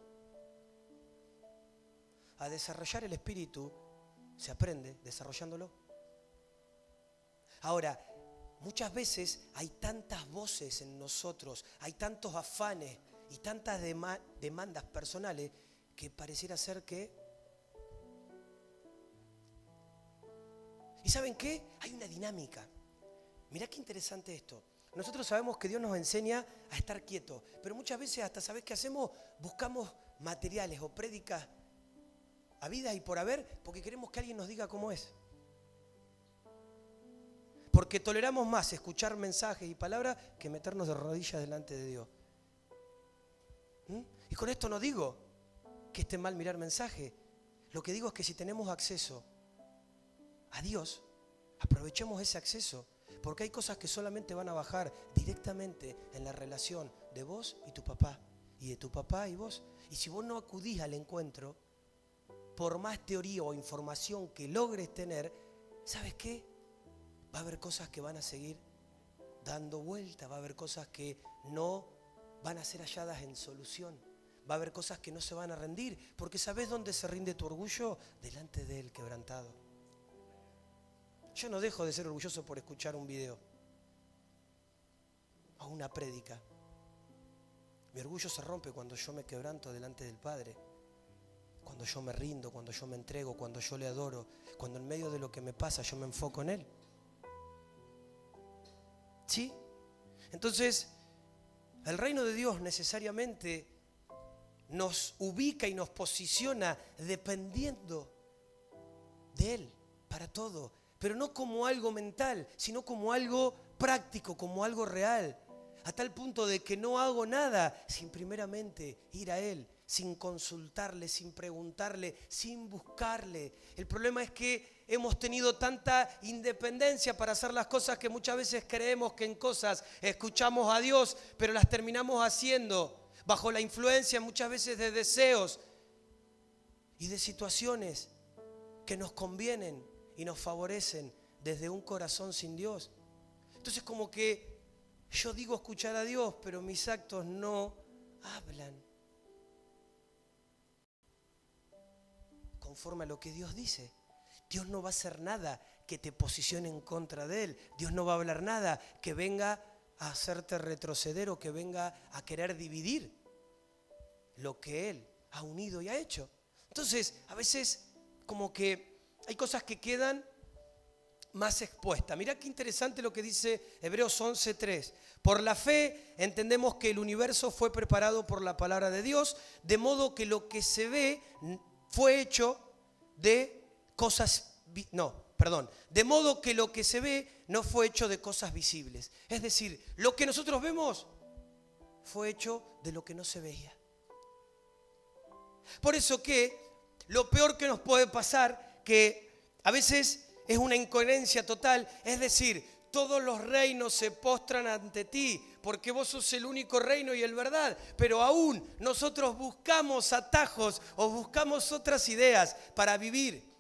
A desarrollar el espíritu se aprende desarrollándolo. Ahora, muchas veces hay tantas voces en nosotros, hay tantos afanes y tantas demandas personales que pareciera ser que... ¿Y saben qué? Hay una dinámica. Mirá qué interesante esto. Nosotros sabemos que Dios nos enseña a estar quietos, pero muchas veces hasta, ¿sabés qué hacemos? Buscamos materiales o prédicas habidas y por haber porque queremos que alguien nos diga cómo es. Porque toleramos más escuchar mensajes y palabras que meternos de rodillas delante de Dios. Y con esto no digo que esté mal mirar mensajes. Lo que digo es que si tenemos acceso a Dios, aprovechemos ese acceso. Porque hay cosas que solamente van a bajar directamente en la relación de vos y tu papá. Y de tu papá y vos. Y si vos no acudís al encuentro, por más teoría o información que logres tener, ¿sabes qué? Va a haber cosas que van a seguir dando vuelta. Va a haber cosas que no van a ser halladas en solución. Va a haber cosas que no se van a rendir. Porque ¿sabés dónde se rinde tu orgullo? Delante del quebrantado. Yo no dejo de ser orgulloso por escuchar un video o una prédica. Mi orgullo se rompe cuando yo me quebranto delante del Padre. Cuando yo me rindo, cuando yo me entrego, cuando yo le adoro, cuando en medio de lo que me pasa yo me enfoco en Él. ¿Sí? Entonces, el reino de Dios necesariamente nos ubica y nos posiciona dependiendo de Él para todo, pero no como algo mental, sino como algo práctico, como algo real, a tal punto de que no hago nada sin primeramente ir a Él, sin consultarle, sin preguntarle, sin buscarle. El problema es que hemos tenido tanta independencia para hacer las cosas que muchas veces creemos que en cosas escuchamos a Dios, pero las terminamos haciendo bajo la influencia muchas veces de deseos y de situaciones que nos convienen y nos favorecen desde un corazón sin Dios. Entonces como que yo digo escuchar a Dios, pero mis actos no hablan conforme a lo que Dios dice. Dios no va a hacer nada que te posicione en contra de Él. Dios no va a hablar nada que venga a hacerte retroceder o que venga a querer dividir lo que Él ha unido y ha hecho. Entonces, a veces como que hay cosas que quedan más expuestas. Mirá qué interesante lo que dice Hebreos 11:3. Por la fe entendemos que el universo fue preparado por la palabra de Dios, de modo que lo que se ve fue hecho de cosas... de modo que lo que se ve no fue hecho de cosas visibles. Es decir, lo que nosotros vemos fue hecho de lo que no se veía. Por eso que lo peor que nos puede pasar, que a veces es una incoherencia total, es decir, todos los reinos se postran ante ti, porque vos sos el único reino y el verdad, pero aún nosotros buscamos atajos o buscamos otras ideas para vivir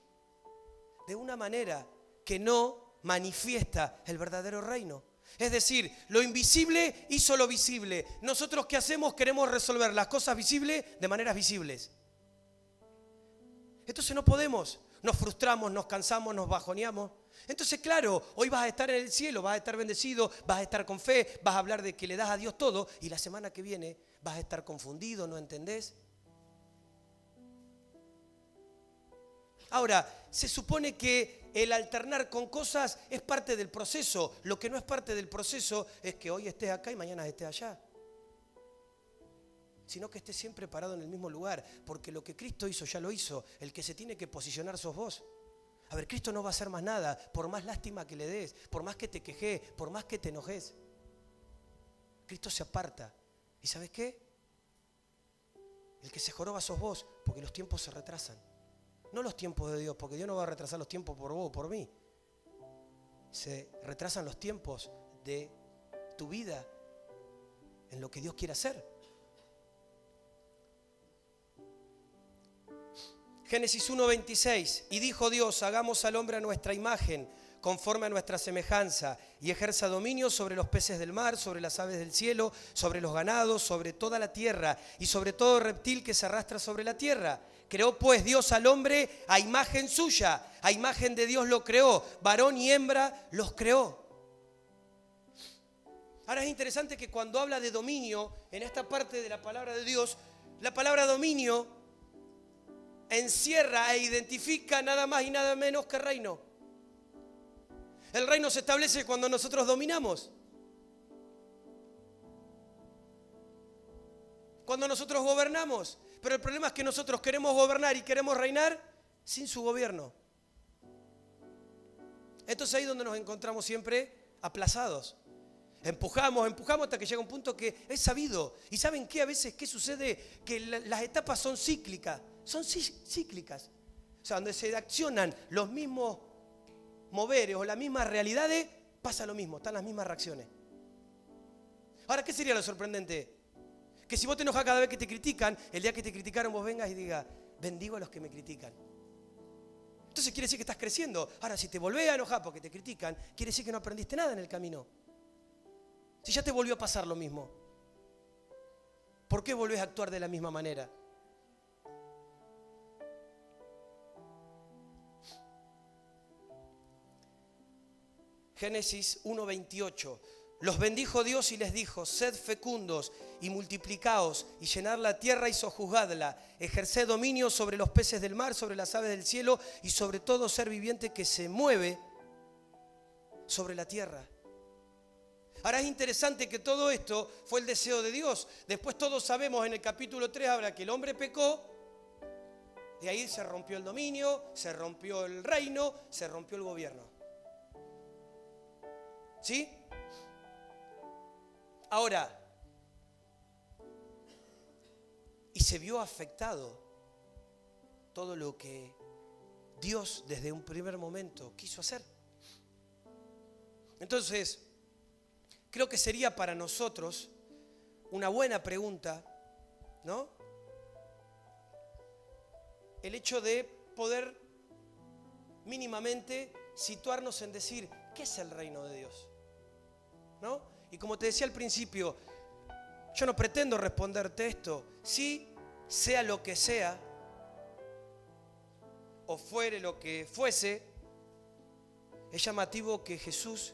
de una manera que no manifiesta el verdadero reino. Es decir, lo invisible hizo lo visible. Nosotros, ¿qué hacemos? Queremos resolver las cosas visibles de maneras visibles. Entonces no podemos. Nos frustramos, nos cansamos, nos bajoneamos. Entonces, claro, hoy vas a estar en el cielo, vas a estar bendecido, vas a estar con fe, vas a hablar de que le das a Dios todo, y la semana que viene vas a estar confundido, ¿no entendés? Ahora, se supone que el alternar con cosas es parte del proceso. Lo que no es parte del proceso es que hoy estés acá y mañana estés allá. Sino que estés siempre parado en el mismo lugar, porque lo que Cristo hizo ya lo hizo. El que se tiene que posicionar sos vos. A ver, Cristo no va a hacer más nada, por más lástima que le des, por más que te quejes, por más que te enojes. Cristo se aparta. ¿Y sabes qué? El que se joroba sos vos, porque los tiempos se retrasan. No los tiempos de Dios, porque Dios no va a retrasar los tiempos por vos o por mí. Se retrasan los tiempos de tu vida en lo que Dios quiere hacer. Génesis 1:26. Y dijo Dios, hagamos al hombre a nuestra imagen, conforme a nuestra semejanza, y ejerza dominio sobre los peces del mar, sobre las aves del cielo, sobre los ganados, sobre toda la tierra, y sobre todo reptil que se arrastra sobre la tierra. Creó pues Dios al hombre a imagen suya, a imagen de Dios lo creó, varón y hembra los creó. Ahora es interesante que cuando habla de dominio, en esta parte de la palabra de Dios, la palabra dominio encierra e identifica nada más y nada menos que reino. El reino se establece cuando nosotros dominamos. Cuando nosotros gobernamos. Pero el problema es que nosotros queremos gobernar y queremos reinar sin su gobierno. Entonces ahí es donde nos encontramos siempre aplazados. Empujamos hasta que llega un punto que es sabido. ¿Y saben qué? A veces, ¿qué sucede? Que las etapas son cíclicas. Son cíclicas. O sea, donde se accionan los mismos moveres o las mismas realidades, pasa lo mismo, están las mismas reacciones. Ahora, ¿qué sería lo sorprendente? Que si vos te enojas cada vez que te critican, el día que te criticaron vos vengas y digas, bendigo a los que me critican. Entonces quiere decir que estás creciendo. Ahora, si te volvés a enojar porque te critican, quiere decir que no aprendiste nada en el camino. Si ya te volvió a pasar lo mismo, ¿por qué volvés a actuar de la misma manera? Génesis 1:28. los bendijo Dios y les dijo: sed fecundos y multiplicaos y llenad la tierra y sojuzgadla, ejerced dominio sobre los peces del mar, sobre las aves del cielo y sobre todo ser viviente que se mueve sobre la tierra. Ahora es interesante que todo esto fue el deseo de Dios. Después todos sabemos, en el capítulo 3 habla que el hombre pecó, y ahí se rompió el dominio, se rompió el reino, se rompió el gobierno. ¿Sí? Ahora, y se vio afectado todo lo que Dios desde un primer momento quiso hacer. Entonces, creo que sería para nosotros una buena pregunta, ¿no? El hecho de poder mínimamente situarnos en decir, ¿qué es el reino de Dios? ¿No? Y como te decía al principio, yo no pretendo responderte esto. Sí, sea lo que sea, o fuere lo que fuese, es llamativo que Jesús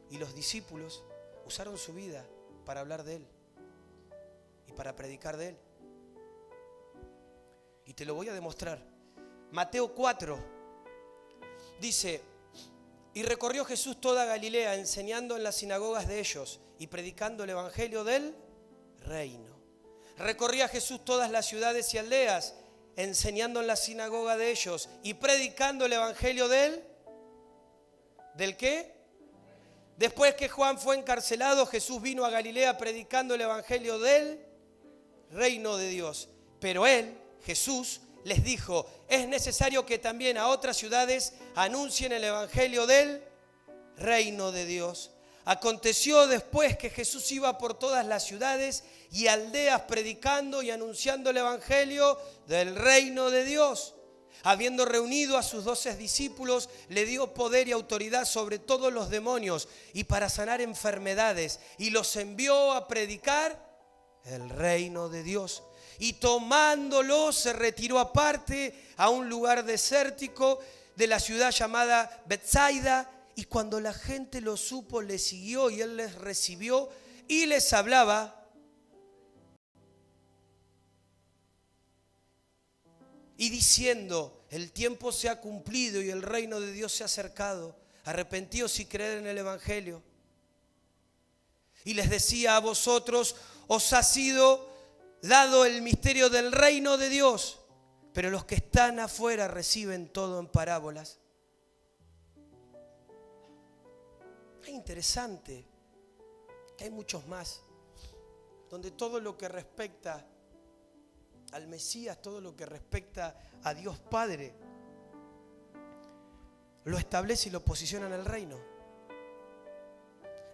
y los discípulos usaron su vida para hablar de Él y para predicar de Él. Y te lo voy a demostrar. Mateo 4 dice: y recorrió Jesús toda Galilea, enseñando en las sinagogas de ellos y predicando el evangelio del reino. Recorría Jesús todas las ciudades y aldeas, enseñando en la sinagoga de ellos y predicando el evangelio ¿del qué? Después que Juan fue encarcelado, Jesús vino a Galilea predicando el evangelio del reino de Dios. Pero él, Jesús, les dijo: es necesario que también a otras ciudades anuncien el evangelio del reino de Dios. Aconteció después que Jesús iba por todas las ciudades y aldeas predicando y anunciando el evangelio del reino de Dios. Habiendo reunido a sus 12 discípulos, le dio poder y autoridad sobre todos los demonios y para sanar enfermedades, y los envió a predicar el reino de Dios. Y tomándolos se retiró aparte a un lugar desértico de la ciudad llamada Betsaida, y cuando la gente lo supo, le siguió y él les recibió y les hablaba. Y diciendo: el tiempo se ha cumplido y el reino de Dios se ha acercado. Arrepentíos y creed en el evangelio. Y les decía: a vosotros os ha sido dado el misterio del reino de Dios, pero los que están afuera reciben todo en parábolas. Es interesante que hay muchos más, donde todo lo que respecta al Mesías, todo lo que respecta a Dios Padre, lo establece y lo posiciona en el reino,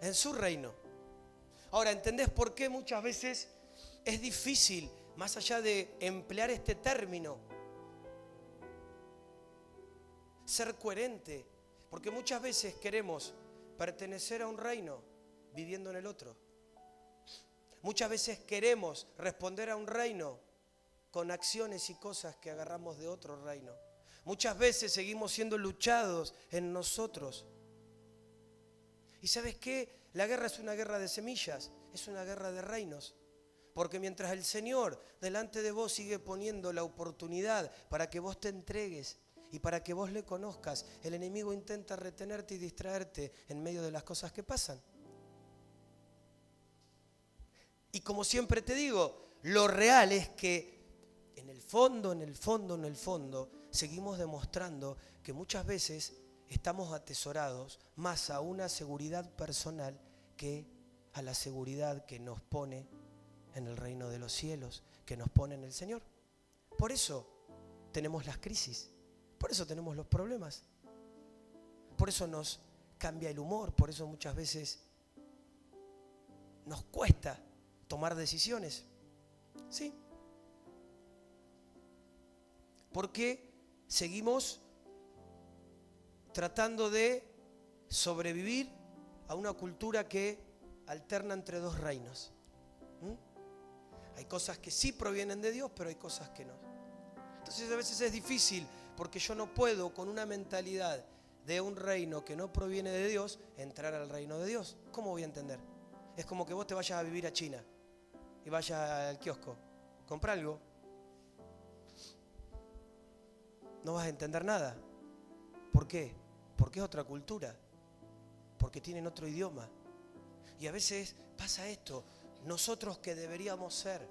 en su reino. Ahora, ¿entendés por qué muchas veces es difícil, más allá de emplear este término, ser coherente? Porque muchas veces queremos pertenecer a un reino viviendo en el otro. Muchas veces queremos responder a un reino con acciones y cosas que agarramos de otro reino. Muchas veces seguimos siendo luchados en nosotros. ¿Y sabes qué? La guerra es una guerra de semillas, es una guerra de reinos. Porque mientras el Señor delante de vos sigue poniendo la oportunidad para que vos te entregues y para que vos le conozcas, el enemigo intenta retenerte y distraerte en medio de las cosas que pasan. Y como siempre te digo, lo real es que en el fondo, seguimos demostrando que muchas veces estamos atesorados más a una seguridad personal que a la seguridad que nos pone en el reino de los cielos, que nos pone en el Señor. Por eso tenemos las crisis, por eso tenemos los problemas, por eso nos cambia el humor, por eso muchas veces nos cuesta tomar decisiones. ¿Sí? Porque seguimos tratando de sobrevivir a una cultura que alterna entre dos reinos. Hay cosas que sí provienen de Dios, pero hay cosas que no. Entonces a veces es difícil, porque yo no puedo con una mentalidad de un reino que no proviene de Dios entrar al reino de Dios. ¿Cómo voy a entender? Es como que vos te vayas a vivir a China y vayas al kiosco, compra algo. No vas a entender nada. ¿Por qué? Porque es otra cultura. Porque tienen otro idioma. Y a veces pasa esto. Nosotros que deberíamos ser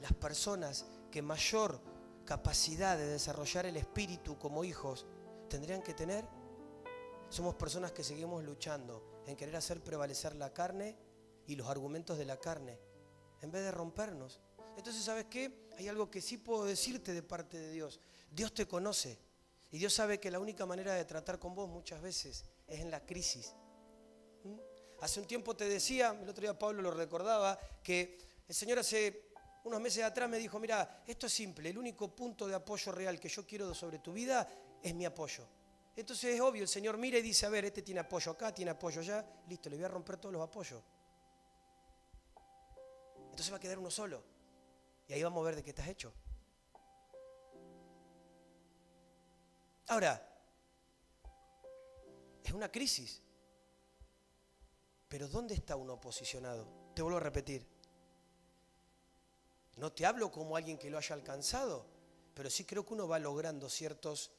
las personas que mayor capacidad de desarrollar el espíritu como hijos tendrían que tener, somos personas que seguimos luchando en querer hacer prevalecer la carne y los argumentos de la carne, en vez de rompernos. Entonces, ¿sabes qué? Hay algo que sí puedo decirte de parte de Dios. Dios te conoce y Dios sabe que la única manera de tratar con vos muchas veces es en la crisis. Hace un tiempo te decía, el otro día Pablo lo recordaba, que el Señor hace unos meses atrás me dijo, mira, esto es simple, el único punto de apoyo real que yo quiero sobre tu vida es mi apoyo. Entonces es obvio, el Señor mira y dice, a ver, este tiene apoyo acá, tiene apoyo allá, listo, le voy a romper todos los apoyos. Entonces va a quedar uno solo. Y ahí vamos a ver de qué estás hecho. Ahora, es una crisis. Pero ¿dónde está uno posicionado? Te vuelvo a repetir. No te hablo como alguien que lo haya alcanzado, pero sí creo que uno va logrando ciertos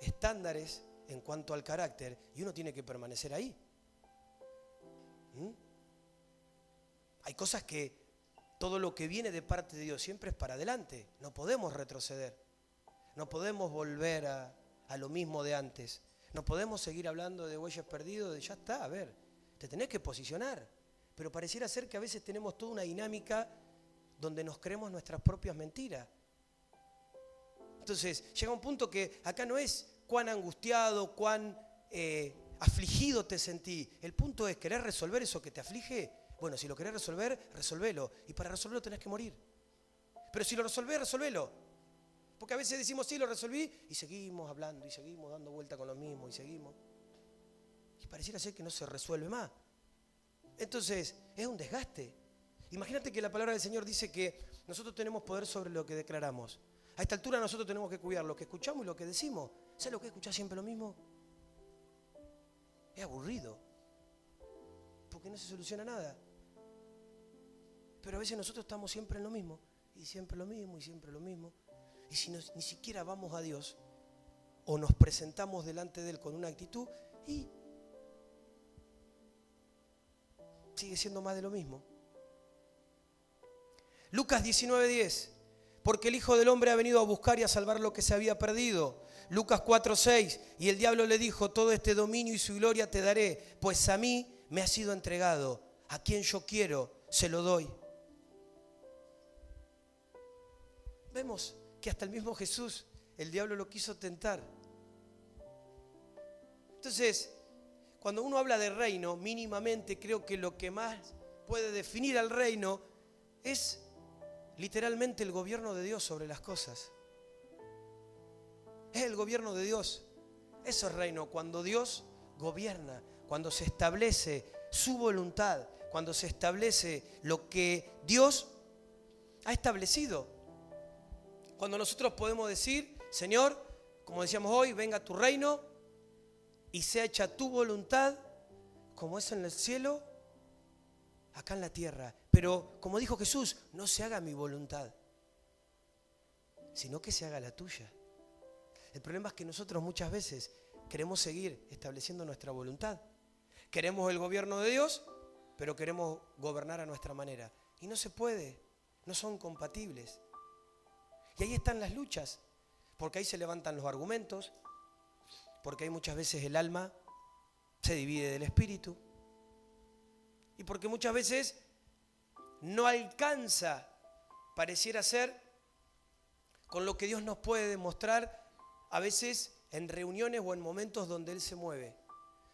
estándares en cuanto al carácter y uno tiene que permanecer ahí. Hay cosas que todo lo que viene de parte de Dios siempre es para adelante. No podemos retroceder. No podemos volver a lo mismo de antes. No podemos seguir hablando de bueyes perdidos, de ya está, a ver, te tenés que posicionar. Pero pareciera ser que a veces tenemos toda una dinámica donde nos creemos nuestras propias mentiras. Entonces, llega un punto que acá no es cuán angustiado, cuán afligido te sentí. El punto es, ¿querés resolver eso que te aflige? Bueno, si lo querés resolver, resolvelo. Y para resolverlo tenés que morir. Pero si lo resolvés, resolvelo. Porque a veces decimos, sí, lo resolví, y seguimos hablando, y seguimos dando vuelta con lo mismo, y seguimos. Y pareciera ser que no se resuelve más. Entonces, es un desgaste. Imagínate que la palabra del Señor dice que nosotros tenemos poder sobre lo que declaramos. A esta altura nosotros tenemos que cuidar lo que escuchamos y lo que decimos. ¿Sabes lo que es escuchar siempre lo mismo? Es aburrido. Porque no se soluciona nada. Pero a veces nosotros estamos siempre en lo mismo. Y siempre lo mismo, y siempre lo mismo. Y si ni siquiera vamos a Dios, o nos presentamos delante de Él con una actitud, y sigue siendo más de lo mismo. Lucas 19:10. Porque el Hijo del Hombre ha venido a buscar y a salvar lo que se había perdido. Lucas 4:6. Y el diablo le dijo, todo este dominio y su gloria te daré, pues a mí me ha sido entregado. A quien yo quiero, se lo doy. Vemos que hasta el mismo Jesús, el diablo lo quiso tentar. Entonces, cuando uno habla de reino, mínimamente creo que lo que más puede definir al reino es literalmente el gobierno de Dios sobre las cosas. Es el gobierno de Dios. Eso es reino, cuando Dios gobierna, cuando se establece su voluntad, cuando se establece lo que Dios ha establecido. Cuando nosotros podemos decir, Señor, como decíamos hoy, venga tu reino y sea hecha tu voluntad, como es en el cielo, acá en la tierra. Pero como dijo Jesús, no se haga mi voluntad, sino que se haga la tuya. El problema es que nosotros muchas veces queremos seguir estableciendo nuestra voluntad. Queremos el gobierno de Dios, pero queremos gobernar a nuestra manera. Y no se puede, no son compatibles. Y ahí están las luchas, porque ahí se levantan los argumentos, porque ahí muchas veces el alma se divide del espíritu. Y porque muchas veces no alcanza, pareciera ser, con lo que Dios nos puede demostrar, a veces en reuniones o en momentos donde Él se mueve.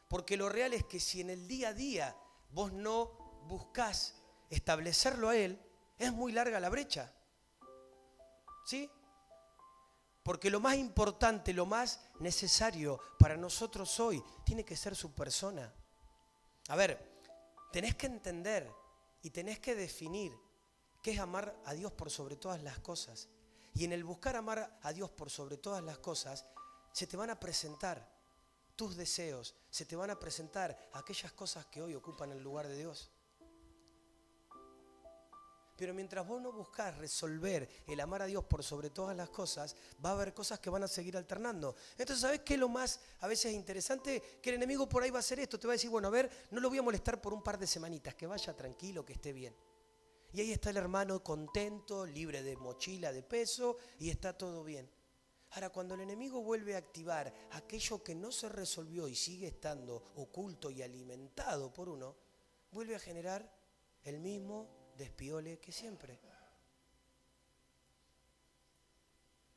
Porque lo real es que si en el día a día vos no buscás establecerlo a Él, es muy larga la brecha. ¿Sí? Porque lo más importante, lo más necesario para nosotros hoy, tiene que ser su persona. A ver, tenés que entender y tenés que definir qué es amar a Dios por sobre todas las cosas. Y en el buscar amar a Dios por sobre todas las cosas, se te van a presentar tus deseos, se te van a presentar aquellas cosas que hoy ocupan el lugar de Dios. Pero mientras vos no buscás resolver el amar a Dios por sobre todas las cosas, va a haber cosas que van a seguir alternando. Entonces, ¿sabés qué es lo más a veces interesante? Que el enemigo por ahí va a hacer esto. Te va a decir, bueno, a ver, no lo voy a molestar por un par de semanitas, que vaya tranquilo, que esté bien. Y ahí está el hermano contento, libre de mochila, de peso, y está todo bien. Ahora, cuando el enemigo vuelve a activar aquello que no se resolvió y sigue estando oculto y alimentado por uno, vuelve a generar el mismo despiole que siempre.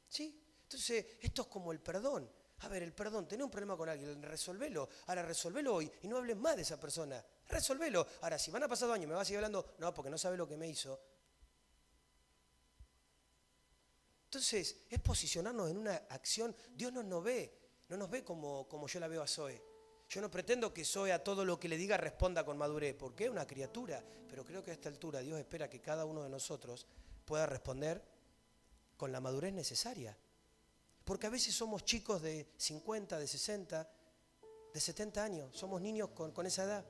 ¿Sí? Entonces, esto es como el perdón. A ver, el perdón, tenés un problema con alguien, resolvelo. Ahora resolvelo hoy y no hables más de esa persona. Resolvelo. Ahora, si van a pasar 2 años, me vas a seguir hablando, no, porque no sabe lo que me hizo. Entonces, es posicionarnos en una acción. Dios no nos ve como yo la veo a Zoe. Yo no pretendo que Zoe a todo lo que le diga responda con madurez, porque es una criatura. Pero creo que a esta altura Dios espera que cada uno de nosotros pueda responder con la madurez necesaria. Porque a veces somos chicos de 50, de 60, de 70 años. Somos niños con esa edad.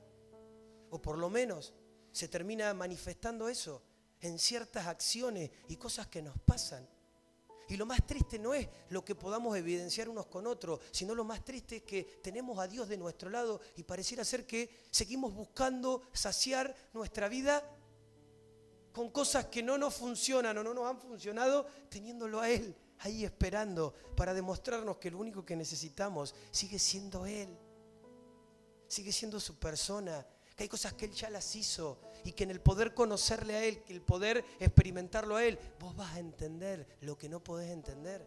O por lo menos se termina manifestando eso en ciertas acciones y cosas que nos pasan. Y lo más triste no es lo que podamos evidenciar unos con otros, sino lo más triste es que tenemos a Dios de nuestro lado y pareciera ser que seguimos buscando saciar nuestra vida con cosas que no nos funcionan o no nos han funcionado, teniéndolo a Él ahí esperando para demostrarnos que lo único que necesitamos sigue siendo Él, sigue siendo su persona, que hay cosas que Él ya las hizo y que en el poder conocerle a Él, que el poder experimentarlo a Él, vos vas a entender lo que no podés entender.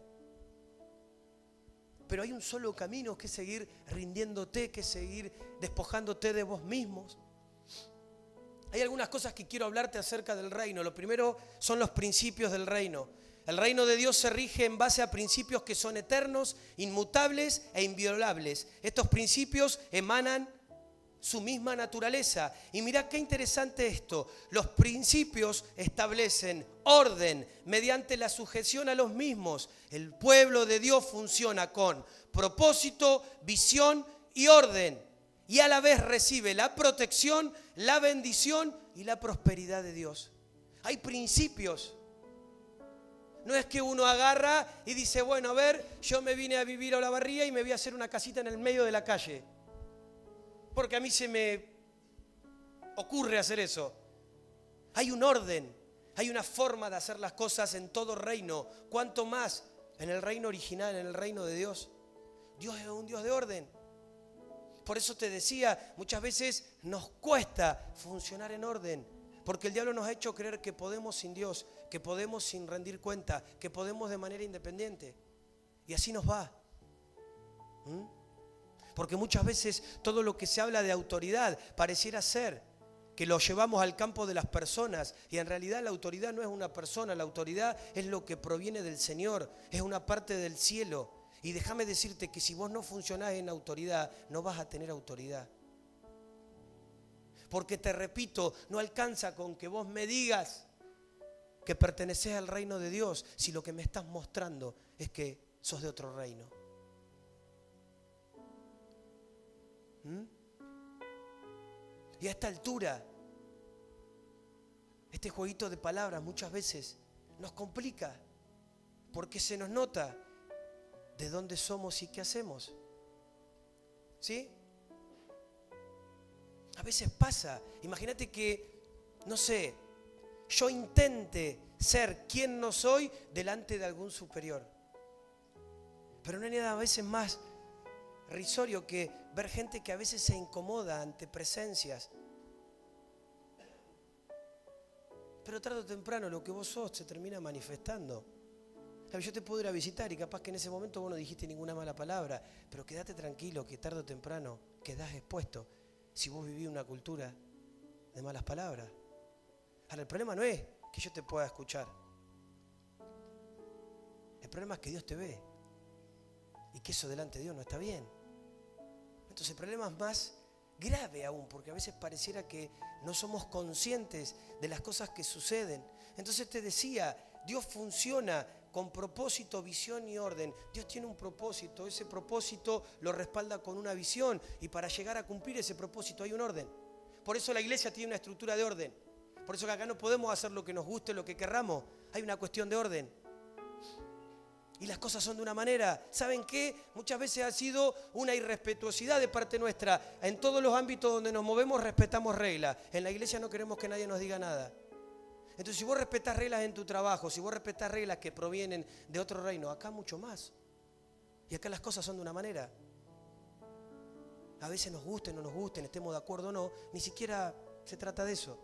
Pero hay un solo camino, que es seguir rindiéndote, que es seguir despojándote de vos mismos. Hay algunas cosas que quiero hablarte acerca del reino. Lo primero son los principios del reino. El reino de Dios se rige en base a principios que son eternos, inmutables e inviolables. Estos principios emanan su misma naturaleza. Y mirá qué interesante esto. Los principios establecen orden mediante la sujeción a los mismos. El pueblo de Dios funciona con propósito, visión y orden. Y a la vez recibe la protección, la bendición y la prosperidad de Dios. Hay principios. No es que uno agarra y dice, bueno, a ver, yo me vine a vivir a Olavarría y me voy a hacer una casita en el medio de la calle. Porque a mí se me ocurre hacer eso. Hay un orden, hay una forma de hacer las cosas en todo reino. ¿Cuánto más en el reino original, en el reino de Dios? Dios es un Dios de orden. Por eso te decía, muchas veces nos cuesta funcionar en orden. Porque el diablo nos ha hecho creer que podemos sin Dios, que podemos sin rendir cuenta, que podemos de manera independiente. Y así nos va. Porque muchas veces todo lo que se habla de autoridad pareciera ser que lo llevamos al campo de las personas. Y en realidad la autoridad no es una persona, la autoridad es lo que proviene del Señor, es una parte del cielo. Y déjame decirte que si vos no funcionás en autoridad, no vas a tener autoridad. Porque te repito, no alcanza con que vos me digas que perteneces al reino de Dios, si lo que me estás mostrando es que sos de otro reino. Y a esta altura, este jueguito de palabras muchas veces nos complica, porque se nos nota de dónde somos y qué hacemos. ¿Sí? A veces pasa, imagínate que, no sé, yo intente ser quien no soy delante de algún superior. Pero no hay nada a veces más risorio que ver gente que a veces se incomoda ante presencias. Pero tarde o temprano lo que vos sos se termina manifestando. Yo te puedo ir a visitar y capaz que en ese momento vos no dijiste ninguna mala palabra, pero quédate tranquilo que tarde o temprano quedás expuesto si vos vivís una cultura de malas palabras. Ahora, el problema no es que yo te pueda escuchar. El problema es que Dios te ve y que eso delante de Dios no está bien. Entonces el problema es más grave aún, porque a veces pareciera que no somos conscientes de las cosas que suceden. Entonces te decía, Dios funciona con propósito, visión y orden. Dios tiene un propósito, ese propósito lo respalda con una visión y para llegar a cumplir ese propósito hay un orden. Por eso la iglesia tiene una estructura de orden, Por eso que acá no podemos hacer lo que nos guste, lo que querramos. Hay una cuestión de orden. Y las cosas son de una manera. ¿Saben qué? Muchas veces ha sido una irrespetuosidad de parte nuestra. En todos los ámbitos donde nos movemos respetamos reglas. En la iglesia no queremos que nadie nos diga nada. Entonces, si vos respetás reglas en tu trabajo, si vos respetás reglas que provienen de otro reino, acá mucho más. Y acá las cosas son de una manera. A veces nos gusten o no nos gusten, estemos de acuerdo o no, ni siquiera se trata de eso.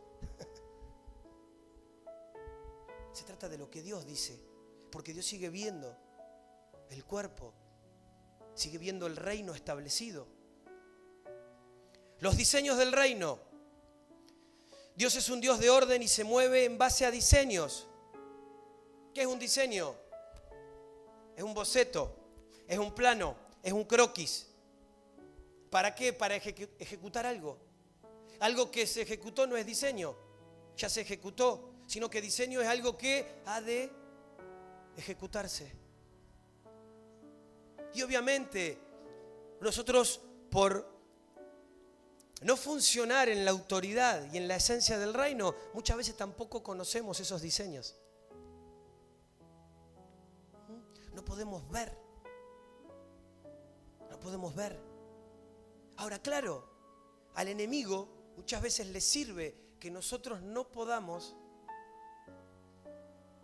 Se trata de lo que Dios dice. Porque Dios sigue viendo el cuerpo, sigue viendo el reino establecido. Los diseños del reino. Dios es un Dios de orden y se mueve en base a diseños. ¿Qué es un diseño? Es un boceto, es un plano, es un croquis. ¿Para qué? Para ejecutar algo. Algo que se ejecutó no es diseño, ya se ejecutó, sino que diseño es algo que ha de ejecutarse. Y obviamente nosotros, por no funcionar en la autoridad y en la esencia del reino, muchas veces tampoco conocemos esos diseños. No podemos ver. No podemos ver. Ahora, claro, al enemigo muchas veces le sirve que nosotros no podamos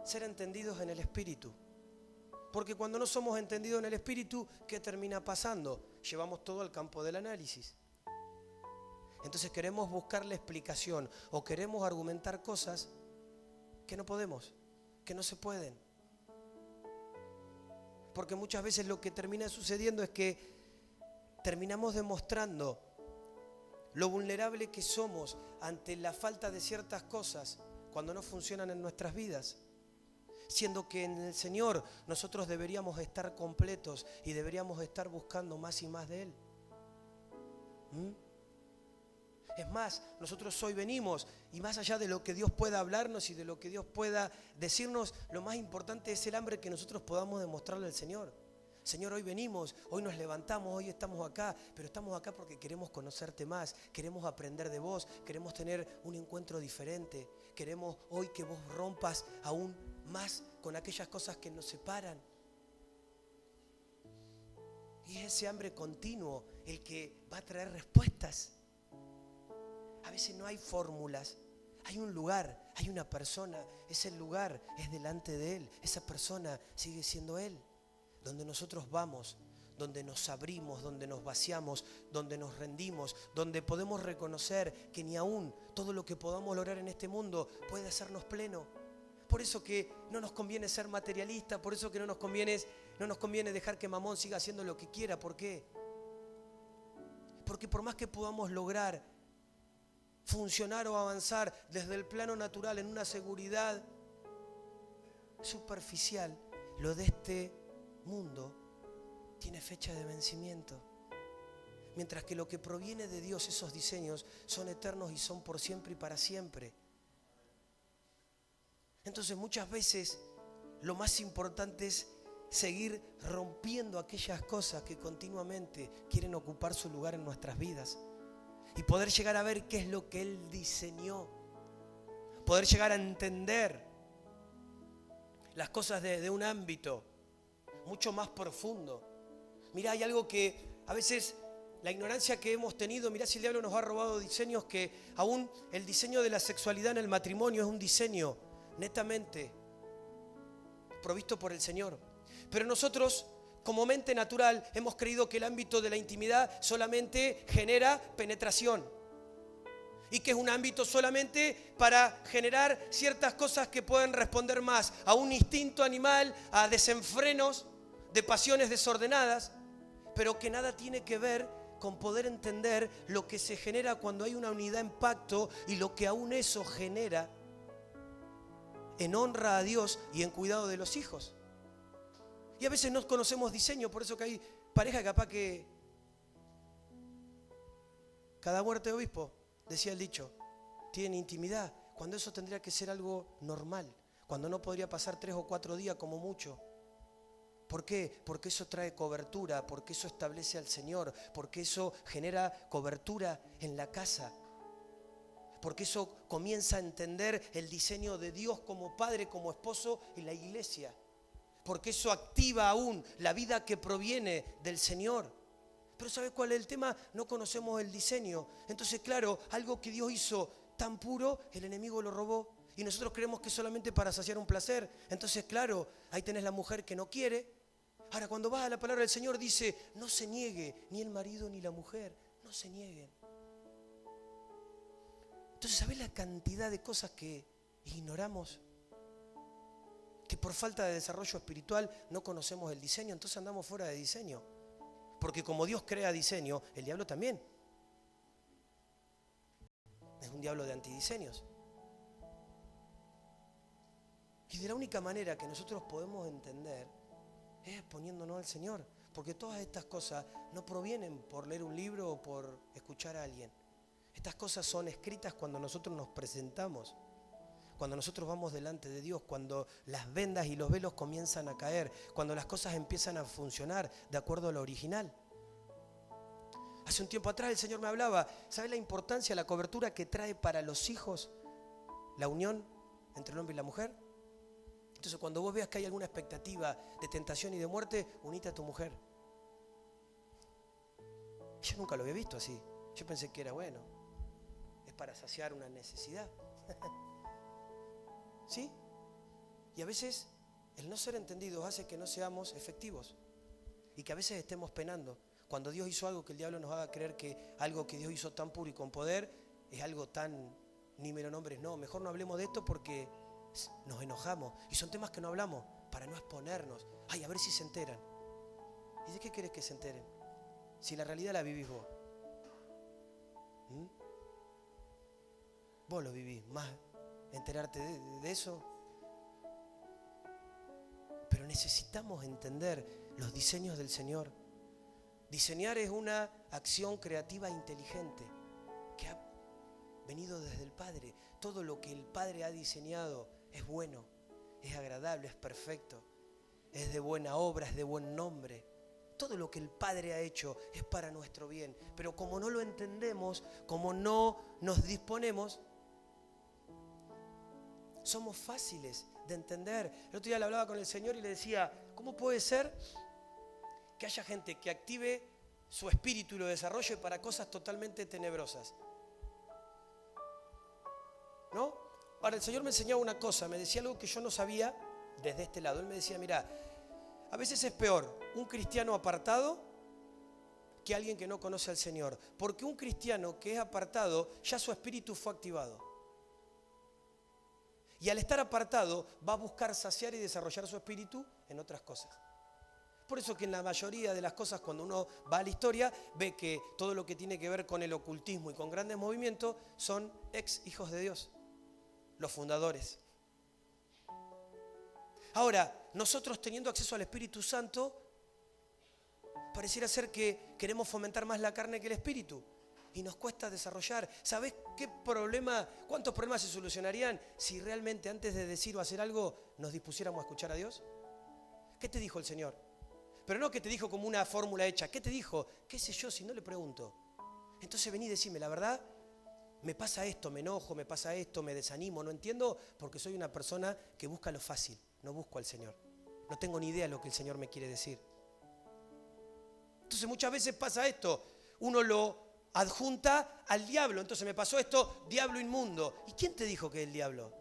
ser entendidos en el Espíritu. Porque cuando no somos entendidos en el Espíritu, ¿qué termina pasando? Llevamos todo al campo del análisis. Entonces queremos buscarle explicación o queremos argumentar cosas que no podemos, que no se pueden. Porque muchas veces lo que termina sucediendo es que terminamos demostrando lo vulnerable que somos ante la falta de ciertas cosas cuando no funcionan en nuestras vidas. Siendo que en el Señor nosotros deberíamos estar completos y deberíamos estar buscando más y más de Él. Es más, nosotros hoy venimos y más allá de lo que Dios pueda hablarnos y de lo que Dios pueda decirnos, lo más importante es el hambre que nosotros podamos demostrarle al Señor. Señor, hoy venimos, hoy nos levantamos, hoy estamos acá, pero estamos acá porque queremos conocerte más, queremos aprender de vos, queremos tener un encuentro diferente, queremos hoy que vos rompas aún más con aquellas cosas que nos separan. Y es ese hambre continuo el que va a traer respuestas. A veces no hay fórmulas, hay un lugar, hay una persona, ese lugar es delante de Él, esa persona sigue siendo Él. Donde nosotros vamos, donde nos abrimos, donde nos vaciamos, donde nos rendimos, donde podemos reconocer que ni aún todo lo que podamos lograr en este mundo puede hacernos pleno. Por eso que no nos conviene ser materialistas, por eso que no nos conviene dejar que Mamón siga haciendo lo que quiera. ¿Por qué? Porque por más que podamos lograr funcionar o avanzar desde el plano natural en una seguridad superficial, lo de este mundo tiene fecha de vencimiento. Mientras que lo que proviene de Dios, esos diseños, son eternos y son por siempre y para siempre. Entonces muchas veces lo más importante es seguir rompiendo aquellas cosas que continuamente quieren ocupar su lugar en nuestras vidas. Y poder llegar a ver qué es lo que Él diseñó. Poder llegar a entender las cosas de un ámbito mucho más profundo. Mirá, hay algo que a veces la ignorancia que hemos tenido, mirá si el diablo nos ha robado diseños que aún el diseño de la sexualidad en el matrimonio es un diseño netamente provisto por el Señor. Pero nosotros, como mente natural, hemos creído que el ámbito de la intimidad solamente genera penetración y que es un ámbito solamente para generar ciertas cosas que pueden responder más a un instinto animal, a desenfrenos de pasiones desordenadas, pero que nada tiene que ver con poder entender lo que se genera cuando hay una unidad en pacto y lo que aún eso genera en honra a Dios y en cuidado de los hijos. Y a veces no conocemos diseño, por eso que hay pareja capaz que cada muerte de obispo, decía el dicho, tienen intimidad, cuando eso tendría que ser algo normal, cuando no podría pasar 3 o 4 días como mucho. ¿Por qué? Porque eso trae cobertura, porque eso establece al Señor, porque eso genera cobertura en la casa. Porque eso comienza a entender el diseño de Dios como padre, como esposo y la iglesia. Porque eso activa aún la vida que proviene del Señor. Pero ¿sabe cuál es el tema? No conocemos el diseño. Entonces, claro, algo que Dios hizo tan puro, el enemigo lo robó. Y nosotros creemos que es solamente para saciar un placer. Entonces, claro, ahí tenés la mujer que no quiere. Ahora, cuando vas a la palabra del Señor dice, no se niegue ni el marido ni la mujer, no se nieguen. Entonces, ¿sabés la cantidad de cosas que ignoramos? Que por falta de desarrollo espiritual no conocemos el diseño, entonces andamos fuera de diseño. Porque como Dios crea diseño, el diablo también. Es un diablo de antidiseños. Y de la única manera que nosotros podemos entender es poniéndonos al Señor. Porque todas estas cosas no provienen por leer un libro o por escuchar a alguien. Estas cosas son escritas cuando nosotros nos presentamos. Cuando nosotros vamos delante de Dios, cuando las vendas y los velos comienzan a caer, cuando las cosas empiezan a funcionar de acuerdo a lo original. Hace un tiempo atrás el Señor me hablaba, ¿sabes la importancia, la cobertura que trae para los hijos la unión entre el hombre y la mujer? Entonces cuando vos veas que hay alguna expectativa de tentación y de muerte, unite a tu mujer. Yo nunca lo había visto así. Yo pensé que era bueno, es para saciar una necesidad. ¿Sí? Y a veces el no ser entendidos hace que no seamos efectivos y que a veces estemos penando. Cuando Dios hizo algo, que el diablo nos haga creer que algo que Dios hizo tan puro y con poder es algo tan ni mero nombres. No, mejor no hablemos de esto porque nos enojamos. Y son temas que no hablamos para no exponernos. Ay, a ver si se enteran. ¿Y de qué querés que se enteren? Si la realidad la vivís vos. Vos lo vivís, más enterarte de eso. Pero necesitamos entender los diseños del Señor. Diseñar es una acción creativa inteligente que ha venido desde el Padre. Todo lo que el Padre ha diseñado es bueno, es agradable, es perfecto, es de buena obra, es de buen nombre. Todo lo que el Padre ha hecho es para nuestro bien. Pero como no lo entendemos, como no nos disponemos, somos fáciles de entender. El otro día le hablaba con el Señor y le decía, ¿cómo puede ser que haya gente que active su espíritu y lo desarrolle para cosas totalmente tenebrosas? ¿No? Ahora el Señor me enseñaba una cosa, me decía algo que yo no sabía desde este lado. Él me decía, mira, a veces es peor un cristiano apartado que alguien que no conoce al Señor. Porque un cristiano que es apartado, ya su espíritu fue activado. Y al estar apartado, va a buscar saciar y desarrollar su espíritu en otras cosas. Por eso que en la mayoría de las cosas, cuando uno va a la historia, ve que todo lo que tiene que ver con el ocultismo y con grandes movimientos son ex hijos de Dios, los fundadores. Ahora, nosotros teniendo acceso al Espíritu Santo, pareciera ser que queremos fomentar más la carne que el espíritu. Y nos cuesta desarrollar. ¿Sabés qué problema, cuántos problemas se solucionarían si realmente antes de decir o hacer algo nos dispusiéramos a escuchar a Dios? ¿Qué te dijo el Señor? Pero no que te dijo como una fórmula hecha. ¿Qué te dijo? ¿Qué sé yo si no le pregunto? Entonces vení y decime, la verdad, me pasa esto, me enojo, me pasa esto, me desanimo, no entiendo, porque soy una persona que busca lo fácil, no busco al Señor. No tengo ni idea de lo que el Señor me quiere decir. Entonces muchas veces pasa esto, uno lo adjunta al diablo. Entonces me pasó esto, diablo inmundo. ¿Y quién te dijo que es el diablo?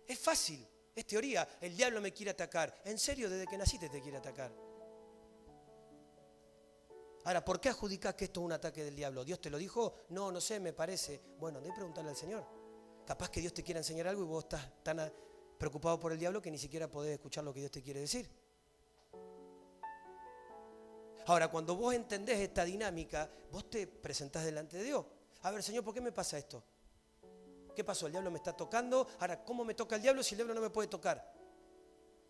Es fácil, es teoría. El diablo me quiere atacar. En serio, desde que naciste te quiere atacar. Ahora, ¿por qué adjudicás que esto es un ataque del diablo? ¿Dios te lo dijo? No, no sé, me parece. Bueno, andá a preguntarle al Señor. Capaz que Dios te quiera enseñar algo y vos estás tan preocupado por el diablo que ni siquiera podés escuchar lo que Dios te quiere decir. Ahora, cuando vos entendés esta dinámica, vos te presentás delante de Dios. A ver, Señor, ¿por qué me pasa esto? ¿Qué pasó? ¿El diablo me está tocando? Ahora, ¿cómo me toca el diablo si el diablo no me puede tocar?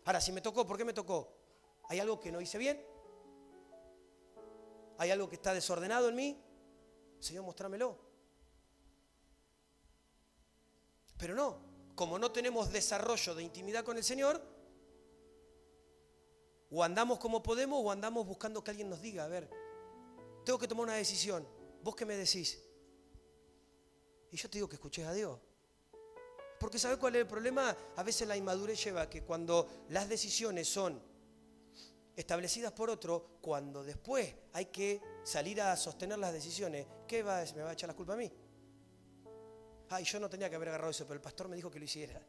Ahora, si me tocó, ¿por qué me tocó? ¿Hay algo que no hice bien? ¿Hay algo que está desordenado en mí? Señor, mostrámelo. Pero no, como no tenemos desarrollo de intimidad con el Señor, o andamos como podemos o andamos buscando que alguien nos diga, a ver, tengo que tomar una decisión, ¿vos qué me decís? Y yo te digo que escuches a Dios. Porque ¿sabes cuál es el problema? A veces la inmadurez lleva a que cuando las decisiones son establecidas por otro, cuando después hay que salir a sostener las decisiones, ¿qué me va a echar la culpa a mí? Ay, yo no tenía que haber agarrado eso, pero el pastor me dijo que lo hiciera.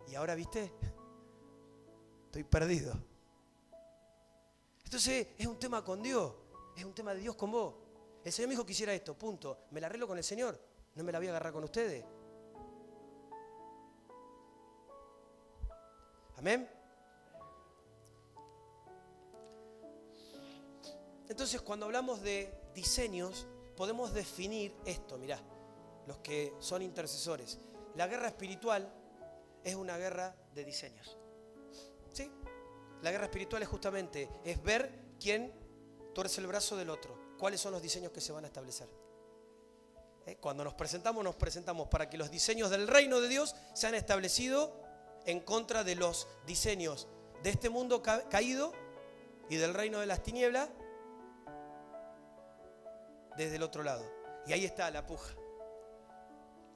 Y ahora, ¿viste? Estoy perdido. Entonces, es un tema con Dios. Es un tema de Dios con vos. El Señor me dijo que hiciera esto, punto. Me la arreglo con el Señor. No me la voy a agarrar con ustedes. Amén. Entonces, cuando hablamos de diseños, podemos definir esto. Mirá, los que son intercesores. La guerra espiritual es una guerra de diseños. ¿Sí? La guerra espiritual es justamente ver quién tuerce el brazo del otro. ¿Cuáles son los diseños que se van a establecer? Cuando nos presentamos para que los diseños del reino de Dios sean establecidos en contra de los diseños de este mundo caído y del reino de las tinieblas desde el otro lado. Y ahí está la puja.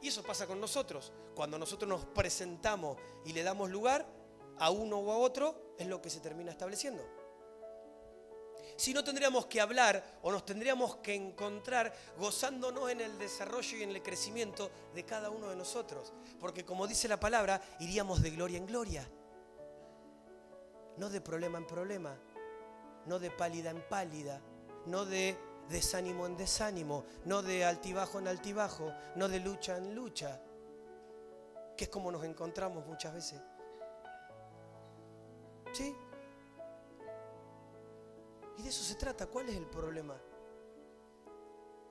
Y eso pasa con nosotros. Cuando nosotros nos presentamos y le damos lugar a uno o a otro, es lo que se termina estableciendo. Si no, tendríamos que hablar o nos tendríamos que encontrar gozándonos en el desarrollo y en el crecimiento de cada uno de nosotros. Porque como dice la palabra, iríamos de gloria en gloria. No de problema en problema, no de pálida en pálida, no de desánimo en desánimo, no de altibajo en altibajo, no de lucha en lucha, que es como nos encontramos muchas veces. ¿Sí? Y de eso se trata. ¿Cuál es el problema?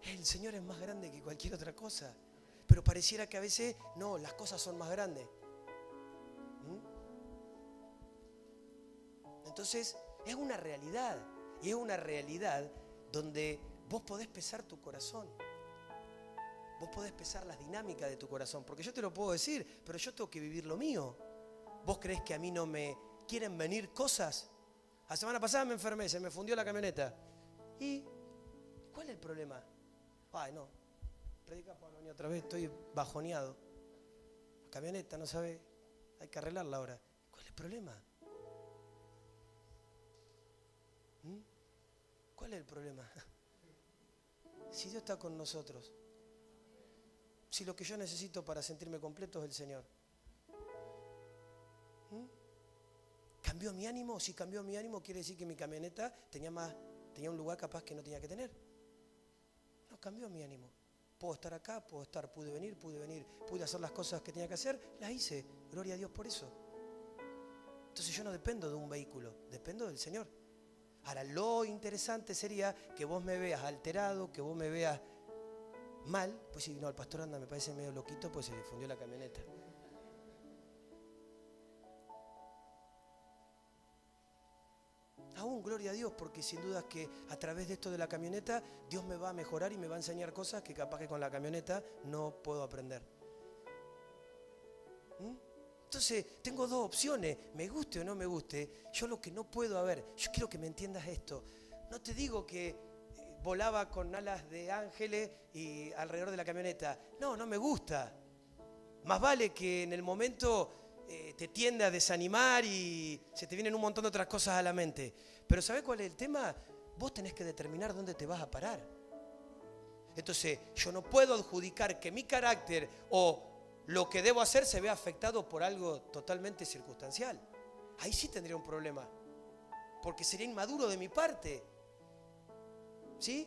El Señor es más grande que cualquier otra cosa, pero pareciera que a veces no, las cosas son más grandes. Entonces es una realidad, y es una realidad donde vos podés pesar tu corazón. Vos podés pesar las dinámicas de tu corazón, porque yo te lo puedo decir, pero yo tengo que vivir lo mío. ¿Vos creés que a mí no me quieren venir cosas? La semana pasada me enfermé, se me fundió la camioneta. ¿Y cuál es el problema? Ay, no, predica Pablo ni otra vez, estoy bajoneado. La camioneta, no sabe, hay que arreglarla ahora. ¿Cuál es el problema? ¿Cuál es el problema? Si Dios está con nosotros, si lo que yo necesito para sentirme completo es el Señor. ¿Cambió mi ánimo? Si cambió mi ánimo, quiere decir que mi camioneta tenía un lugar capaz que no tenía que tener. No cambió mi ánimo. Puedo estar acá, pude venir, pude hacer las cosas que tenía que hacer, las hice. Gloria a Dios por eso. Entonces yo no dependo de un vehículo, dependo del Señor. Ahora, lo interesante sería que vos me veas alterado, que vos me veas mal. Pues si no, el pastor anda, me parece medio loquito, pues se le fundió la camioneta. Aún, gloria a Dios, porque sin duda que a través de esto de la camioneta, Dios me va a mejorar y me va a enseñar cosas que capaz que con la camioneta no puedo aprender. Entonces, tengo dos opciones, me guste o no me guste. Yo lo que no puedo, yo quiero que me entiendas esto. No te digo que volaba con alas de ángeles y alrededor de la camioneta. No, no me gusta. Más vale que en el momento te tiende a desanimar y se te vienen un montón de otras cosas a la mente. Pero ¿sabés cuál es el tema? Vos tenés que determinar dónde te vas a parar. Entonces, yo no puedo adjudicar que mi carácter o lo que debo hacer se vea afectado por algo totalmente circunstancial. Ahí sí tendría un problema, porque sería inmaduro de mi parte. ¿Sí?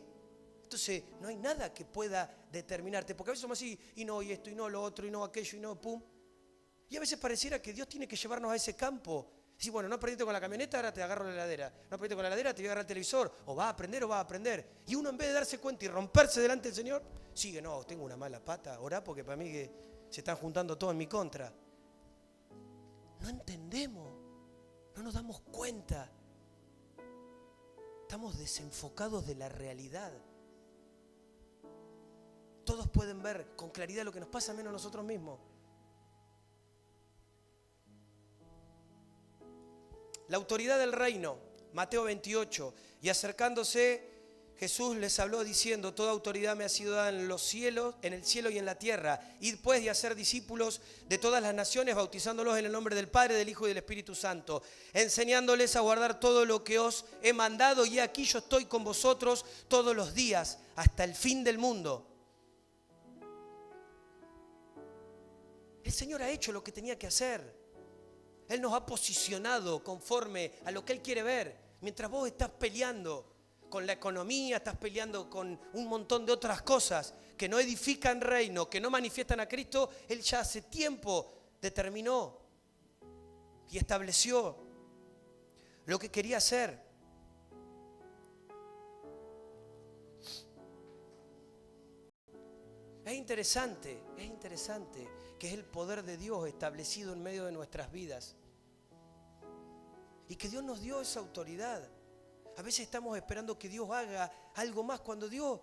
Entonces, no hay nada que pueda determinarte, porque a veces somos así, y no, y esto, y no, lo otro, y no, aquello, y no, pum. Y a veces pareciera que Dios tiene que llevarnos a ese campo. Decir, bueno, no aprendiste con la camioneta, ahora te agarro la heladera. No aprendiste con la heladera, te voy a agarrar el televisor. O vas a aprender o vas a aprender. Y uno, en vez de darse cuenta y romperse delante del Señor, sigue, no, tengo una mala pata, orá porque para mí que se están juntando todo en mi contra. No entendemos, no nos damos cuenta. Estamos desenfocados de la realidad. Todos pueden ver con claridad lo que nos pasa, menos nosotros mismos. La autoridad del reino, Mateo 28, y acercándose Jesús les habló diciendo: toda autoridad me ha sido dada en los cielos, en el cielo y en la tierra. Id pues y hacer discípulos de todas las naciones, bautizándolos en el nombre del Padre, del Hijo y del Espíritu Santo, enseñándoles a guardar todo lo que os he mandado, y aquí yo estoy con vosotros todos los días hasta el fin del mundo. El Señor ha hecho lo que tenía que hacer. Él nos ha posicionado conforme a lo que Él quiere ver. Mientras vos estás peleando con la economía, estás peleando con un montón de otras cosas que no edifican reino, que no manifiestan a Cristo, Él ya hace tiempo determinó y estableció lo que quería hacer. Es interesante que es el poder de Dios establecido en medio de nuestras vidas. Y que Dios nos dio esa autoridad. A veces estamos esperando que Dios haga algo más cuando Dios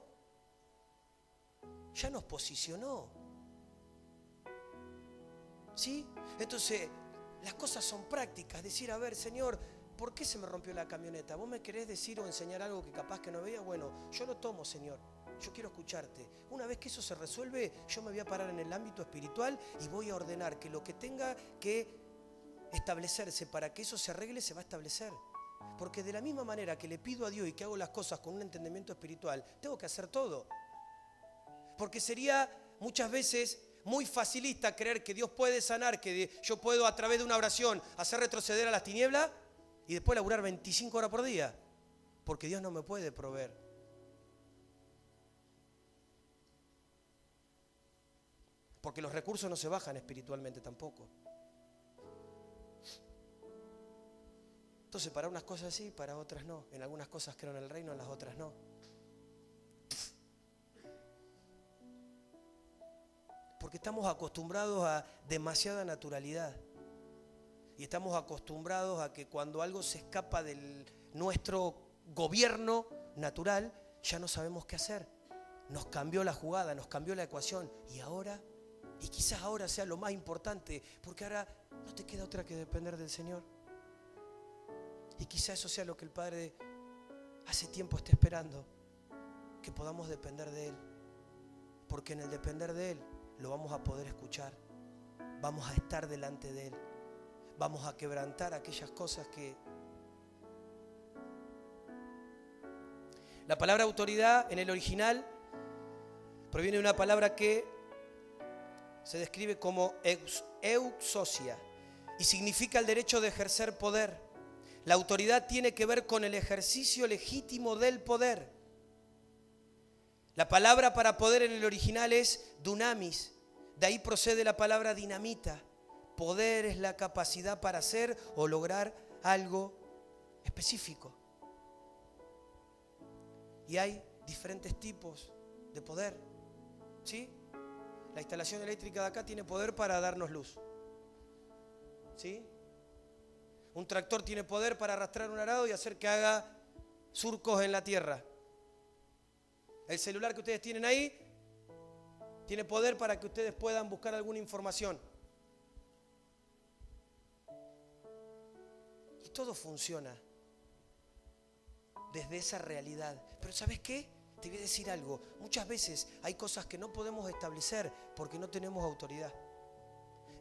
ya nos posicionó. ¿Sí? Entonces, las cosas son prácticas. Decir, a ver, Señor, ¿por qué se me rompió la camioneta? ¿Vos me querés decir o enseñar algo que capaz que no veía? Bueno, yo lo tomo, Señor. Yo quiero escucharte. Una vez que eso se resuelve, yo me voy a parar en el ámbito espiritual y voy a ordenar que lo que tenga que establecerse para que eso se arregle, se va a establecer. Porque de la misma manera que le pido a Dios y que hago las cosas con un entendimiento espiritual, tengo que hacer todo. Porque sería muchas veces muy facilista creer que Dios puede sanar, que yo puedo a través de una oración hacer retroceder a las tinieblas y después laburar 25 horas por día. Porque Dios no me puede proveer. Porque los recursos no se bajan espiritualmente tampoco. Entonces, para unas cosas sí, para otras no. En algunas cosas creo en el reino, en las otras no. Porque estamos acostumbrados a demasiada naturalidad. Y estamos acostumbrados a que cuando algo se escapa de nuestro gobierno natural, ya no sabemos qué hacer. Nos cambió la jugada, nos cambió la ecuación. Y quizás ahora sea lo más importante, porque ahora no te queda otra que depender del Señor. Y quizás eso sea lo que el Padre hace tiempo está esperando, que podamos depender de Él. Porque en el depender de Él lo vamos a poder escuchar, vamos a estar delante de Él, vamos a quebrantar aquellas cosas que... La palabra autoridad en el original proviene de una palabra que se describe como exousia y significa el derecho de ejercer poder. La autoridad tiene que ver con el ejercicio legítimo del poder. La palabra para poder en el original es dunamis. De ahí procede la palabra dinamita. Poder es la capacidad para hacer o lograr algo específico. Y hay diferentes tipos de poder. ¿Sí? La instalación eléctrica de acá tiene poder para darnos luz. ¿Sí? Un tractor tiene poder para arrastrar un arado y hacer que haga surcos en la tierra. El celular que ustedes tienen ahí tiene poder para que ustedes puedan buscar alguna información. Y todo funciona desde esa realidad. Pero ¿sabes qué? Te voy a decir algo. Muchas veces hay cosas que no podemos establecer porque no tenemos autoridad.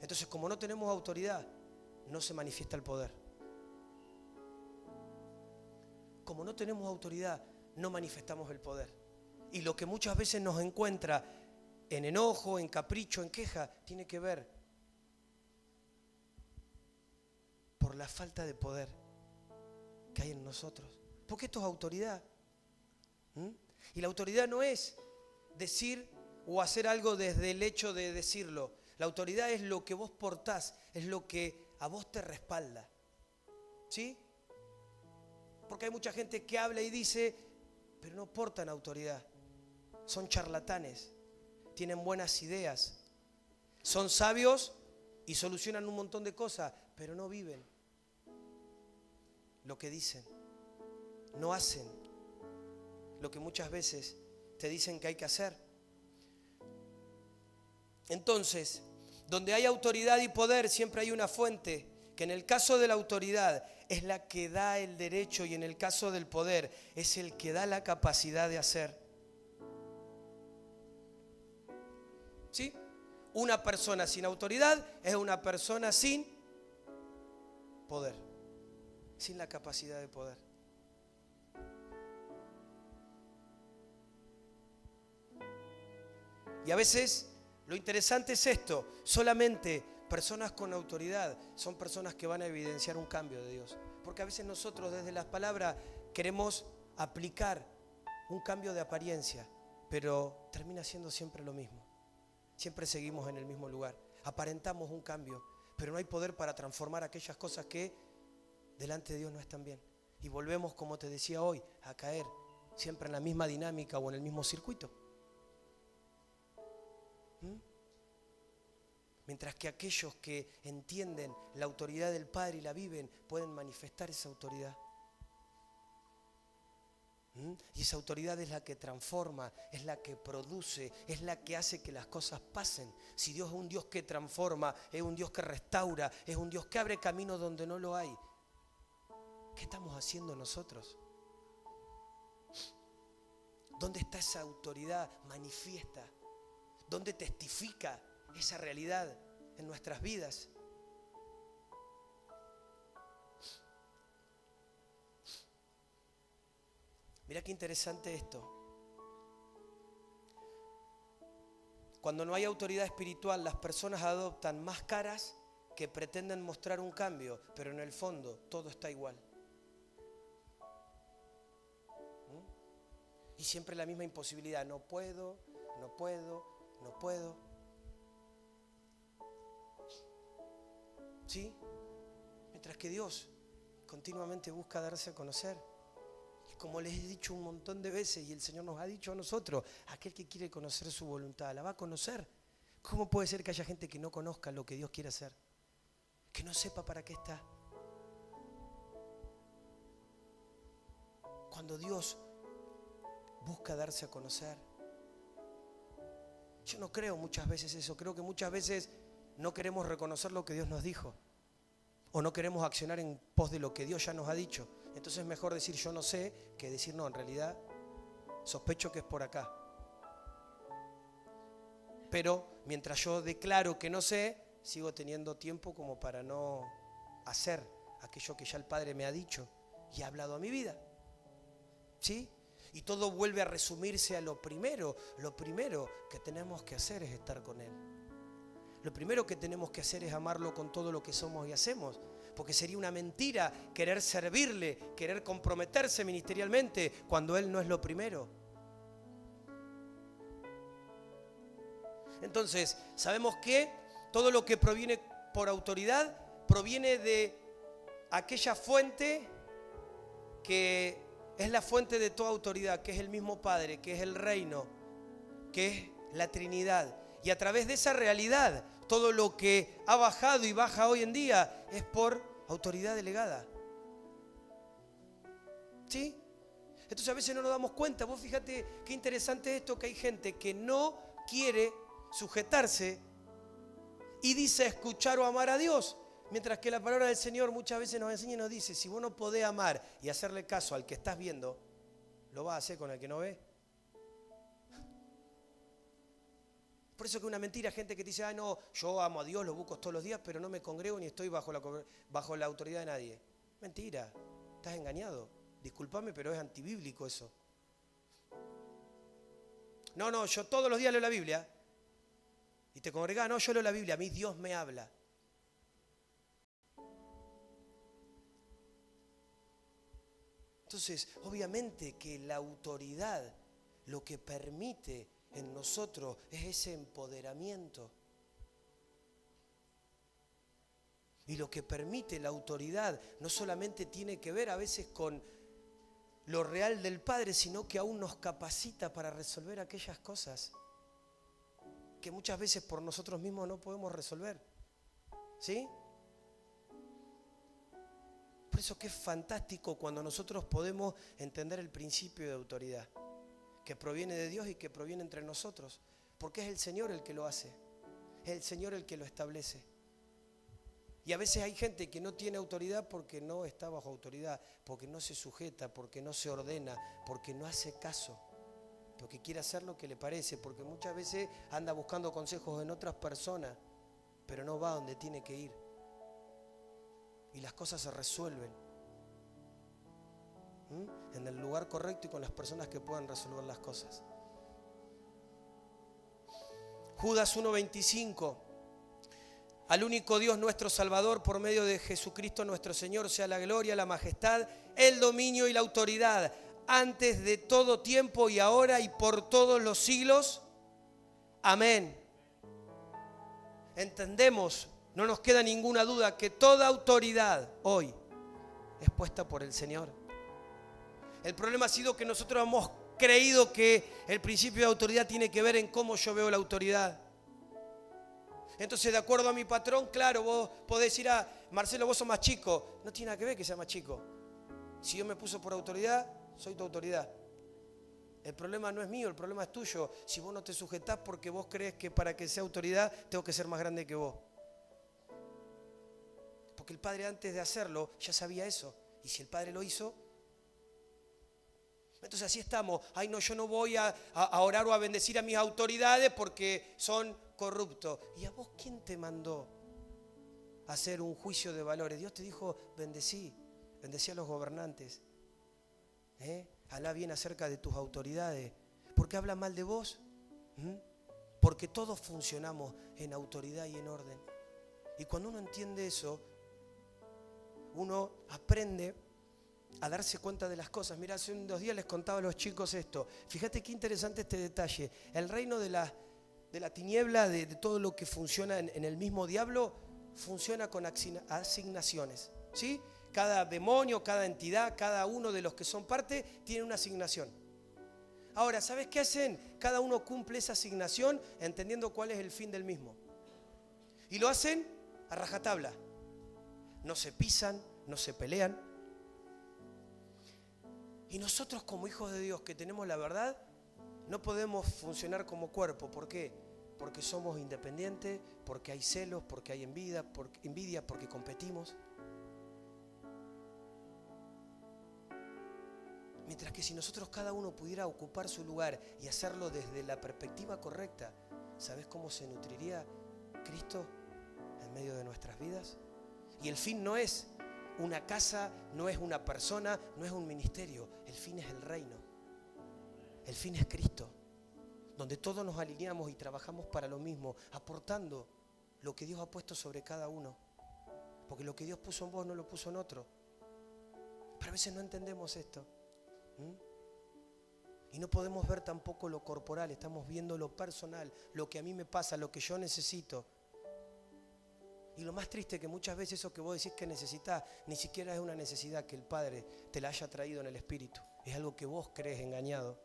Entonces, como no tenemos autoridad, no se manifiesta el poder. Como no tenemos autoridad, no manifestamos el poder. Y lo que muchas veces nos encuentra en enojo, en capricho, en queja, tiene que ver por la falta de poder que hay en nosotros. Porque esto es autoridad. Y la autoridad no es decir o hacer algo desde el hecho de decirlo. La autoridad es lo que vos portás, es lo que a vos te respalda. ¿Sí? Porque hay mucha gente que habla y dice, pero no portan autoridad. Son charlatanes, tienen buenas ideas, son sabios y solucionan un montón de cosas, pero no viven lo que dicen, no hacen lo que muchas veces te dicen que hay que hacer. Entonces, donde hay autoridad y poder, siempre hay una fuente, que en el caso de la autoridad es la que da el derecho y en el caso del poder es el que da la capacidad de hacer. ¿Sí? Una persona sin autoridad es una persona sin poder, sin la capacidad de poder. Y a veces lo interesante es esto, solamente personas con autoridad son personas que van a evidenciar un cambio de Dios. Porque a veces nosotros desde las palabras queremos aplicar un cambio de apariencia, pero termina siendo siempre lo mismo. Siempre seguimos en el mismo lugar. Aparentamos un cambio, pero no hay poder para transformar aquellas cosas que delante de Dios no están bien. Y volvemos, como te decía hoy, a caer siempre en la misma dinámica o en el mismo circuito. Mientras que aquellos que entienden la autoridad del Padre y la viven, pueden manifestar esa autoridad. Y esa autoridad es la que transforma, es la que produce, es la que hace que las cosas pasen. Si Dios es un Dios que transforma, es un Dios que restaura, es un Dios que abre caminos donde no lo hay, ¿qué estamos haciendo nosotros? ¿Dónde está esa autoridad manifiesta? ¿Dónde testifica esa realidad en nuestras vidas? Mira qué interesante esto. Cuando no hay autoridad espiritual, las personas adoptan máscaras que pretenden mostrar un cambio, pero en el fondo todo está igual. Y siempre la misma imposibilidad. No puedo, no puedo, no puedo. ¿Sí? Mientras que Dios continuamente busca darse a conocer. Y como les he dicho un montón de veces, y el Señor nos ha dicho a nosotros, aquel que quiere conocer su voluntad, la va a conocer. ¿Cómo puede ser que haya gente que no conozca lo que Dios quiere hacer? Que no sepa para qué está. Cuando Dios busca darse a conocer. Yo no creo muchas veces eso, creo que muchas veces no queremos reconocer lo que Dios nos dijo. O no queremos accionar en pos de lo que Dios ya nos ha dicho. Entonces es mejor decir yo no sé que decir no, en realidad sospecho que es por acá. Pero mientras yo declaro que no sé, sigo teniendo tiempo como para no hacer aquello que ya el Padre me ha dicho y ha hablado a mi vida. ¿Sí? Y todo vuelve a resumirse a lo primero. Lo primero que tenemos que hacer es estar con Él. Lo primero que tenemos que hacer es amarlo con todo lo que somos y hacemos. Porque sería una mentira querer servirle, querer comprometerse ministerialmente cuando Él no es lo primero. Entonces, sabemos que todo lo que proviene por autoridad proviene de aquella fuente que es la fuente de toda autoridad, que es el mismo Padre, que es el reino, que es la Trinidad. Y a través de esa realidad, todo lo que ha bajado y baja hoy en día es por autoridad delegada. ¿Sí? Entonces a veces no nos damos cuenta. Vos fíjate qué interesante es esto, que hay gente que no quiere sujetarse y dice escuchar o amar a Dios. Mientras que la palabra del Señor muchas veces nos enseña y nos dice, si vos no podés amar y hacerle caso al que estás viendo, lo vas a hacer con el que no ve. Por eso que una mentira, gente que te dice, no, yo amo a Dios, lo busco todos los días, pero no me congrego ni estoy bajo la autoridad de nadie. Mentira, estás engañado. Discúlpame, pero es antibíblico eso. No, yo todos los días leo la Biblia. Y te congregás, no, yo leo la Biblia, a mí Dios me habla. Entonces, obviamente que la autoridad lo que permite en nosotros es ese empoderamiento. Y lo que permite la autoridad no solamente tiene que ver a veces con lo real del Padre, sino que aún nos capacita para resolver aquellas cosas que muchas veces por nosotros mismos no podemos resolver. ¿Sí? Por eso que es fantástico cuando nosotros podemos entender el principio de autoridad, que proviene de Dios y que proviene entre nosotros, porque es el Señor el que lo hace, es el Señor el que lo establece. Y a veces hay gente que no tiene autoridad porque no está bajo autoridad, porque no se sujeta, porque no se ordena, porque no hace caso, porque quiere hacer lo que le parece, porque muchas veces anda buscando consejos en otras personas, pero no va donde tiene que ir. Y las cosas se resuelven en el lugar correcto y con las personas que puedan resolver las cosas. Judas 1:25. Al único Dios nuestro Salvador, por medio de Jesucristo nuestro Señor, sea la gloria, la majestad, el dominio y la autoridad, antes de todo tiempo y ahora y por todos los siglos. Amén. Entendemos, no nos queda ninguna duda, que toda autoridad hoy es puesta por el Señor. El problema ha sido que nosotros hemos creído que el principio de autoridad tiene que ver en cómo yo veo la autoridad. Entonces, de acuerdo a mi patrón, claro, vos podés decir a Marcelo, vos sos más chico. No tiene nada que ver que sea más chico. Si yo me puso por autoridad, soy tu autoridad. El problema no es mío, el problema es tuyo. Si vos no te sujetás porque vos crees que para que sea autoridad tengo que ser más grande que vos. Porque el Padre antes de hacerlo ya sabía eso. Y si el Padre lo hizo, entonces así estamos. Ay, no, yo no voy a orar o a bendecir a mis autoridades porque son corruptos. ¿Y a vos quién te mandó a hacer un juicio de valores? Dios te dijo, bendecí a los gobernantes. Habla bien acerca de tus autoridades. ¿Por qué habla mal de vos? Porque todos funcionamos en autoridad y en orden. Y cuando uno entiende eso, uno aprende a darse cuenta de las cosas. Mira, hace 2 días les contaba a los chicos esto. Fíjate qué interesante este detalle. El reino de la tiniebla, de todo lo que funciona en el mismo diablo, funciona con asignaciones, ¿sí? Cada demonio, cada entidad, cada uno de los que son parte tiene una asignación. Ahora, ¿sabes qué hacen? Cada uno cumple esa asignación entendiendo cuál es el fin del mismo. Y lo hacen a rajatabla. No se pisan, no se pelean. Y nosotros como hijos de Dios que tenemos la verdad, no podemos funcionar como cuerpo. ¿Por qué? Porque somos independientes, porque hay celos, porque hay envidia, porque competimos. Mientras que si nosotros cada uno pudiera ocupar su lugar y hacerlo desde la perspectiva correcta, ¿sabes cómo se nutriría Cristo en medio de nuestras vidas? Y el fin no es una casa, no es una persona, no es un ministerio. El fin es el reino. El fin es Cristo, donde todos nos alineamos y trabajamos para lo mismo, aportando lo que Dios ha puesto sobre cada uno. Porque lo que Dios puso en vos no lo puso en otro. Pero a veces no entendemos esto. Y no podemos ver tampoco lo corporal, estamos viendo lo personal, lo que a mí me pasa, lo que yo necesito. Y lo más triste es que muchas veces eso que vos decís que necesitás, ni siquiera es una necesidad que el Padre te la haya traído en el Espíritu. Es algo que vos crees engañado.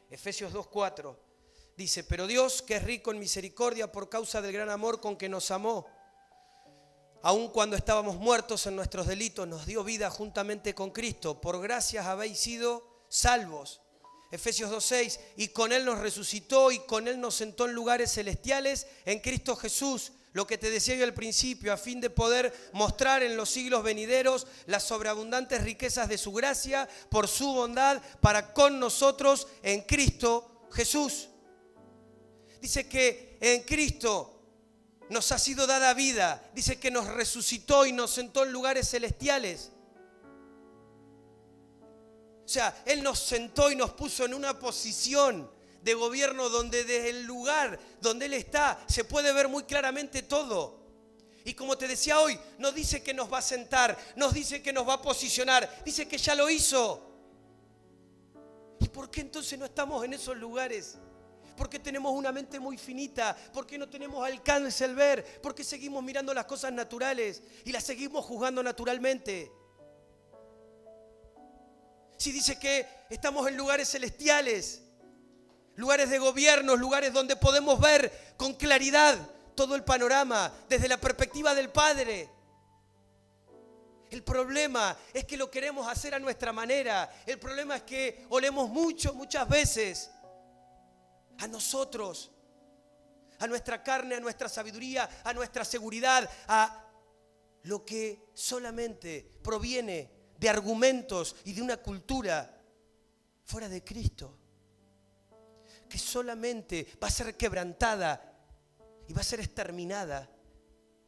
Efesios 2:4 dice, pero Dios, que es rico en misericordia por causa del gran amor con que nos amó, aun cuando estábamos muertos en nuestros delitos, nos dio vida juntamente con Cristo. Por gracias habéis sido salvos. Efesios 2:6, y con Él nos resucitó y con Él nos sentó en lugares celestiales en Cristo Jesús, lo que te decía yo al principio, a fin de poder mostrar en los siglos venideros las sobreabundantes riquezas de su gracia por su bondad para con nosotros en Cristo Jesús. Dice que en Cristo nos ha sido dada vida, dice que nos resucitó y nos sentó en lugares celestiales. O sea, Él nos sentó y nos puso en una posición de gobierno donde desde el lugar donde Él está se puede ver muy claramente todo. Y como te decía hoy, no dice que nos va a sentar, no dice que nos va a posicionar, dice que ya lo hizo. ¿Y por qué entonces no estamos en esos lugares? Porque tenemos una mente muy finita, porque no tenemos alcance al ver, porque seguimos mirando las cosas naturales y las seguimos juzgando naturalmente. Si dice que estamos en lugares celestiales, lugares de gobierno, lugares donde podemos ver con claridad todo el panorama desde la perspectiva del Padre. El problema es que lo queremos hacer a nuestra manera. El problema es que olemos muchas veces a nosotros a nuestra carne, a nuestra sabiduría, a nuestra seguridad, a lo que solamente proviene de argumentos y de una cultura fuera de Cristo, que solamente va a ser quebrantada y va a ser exterminada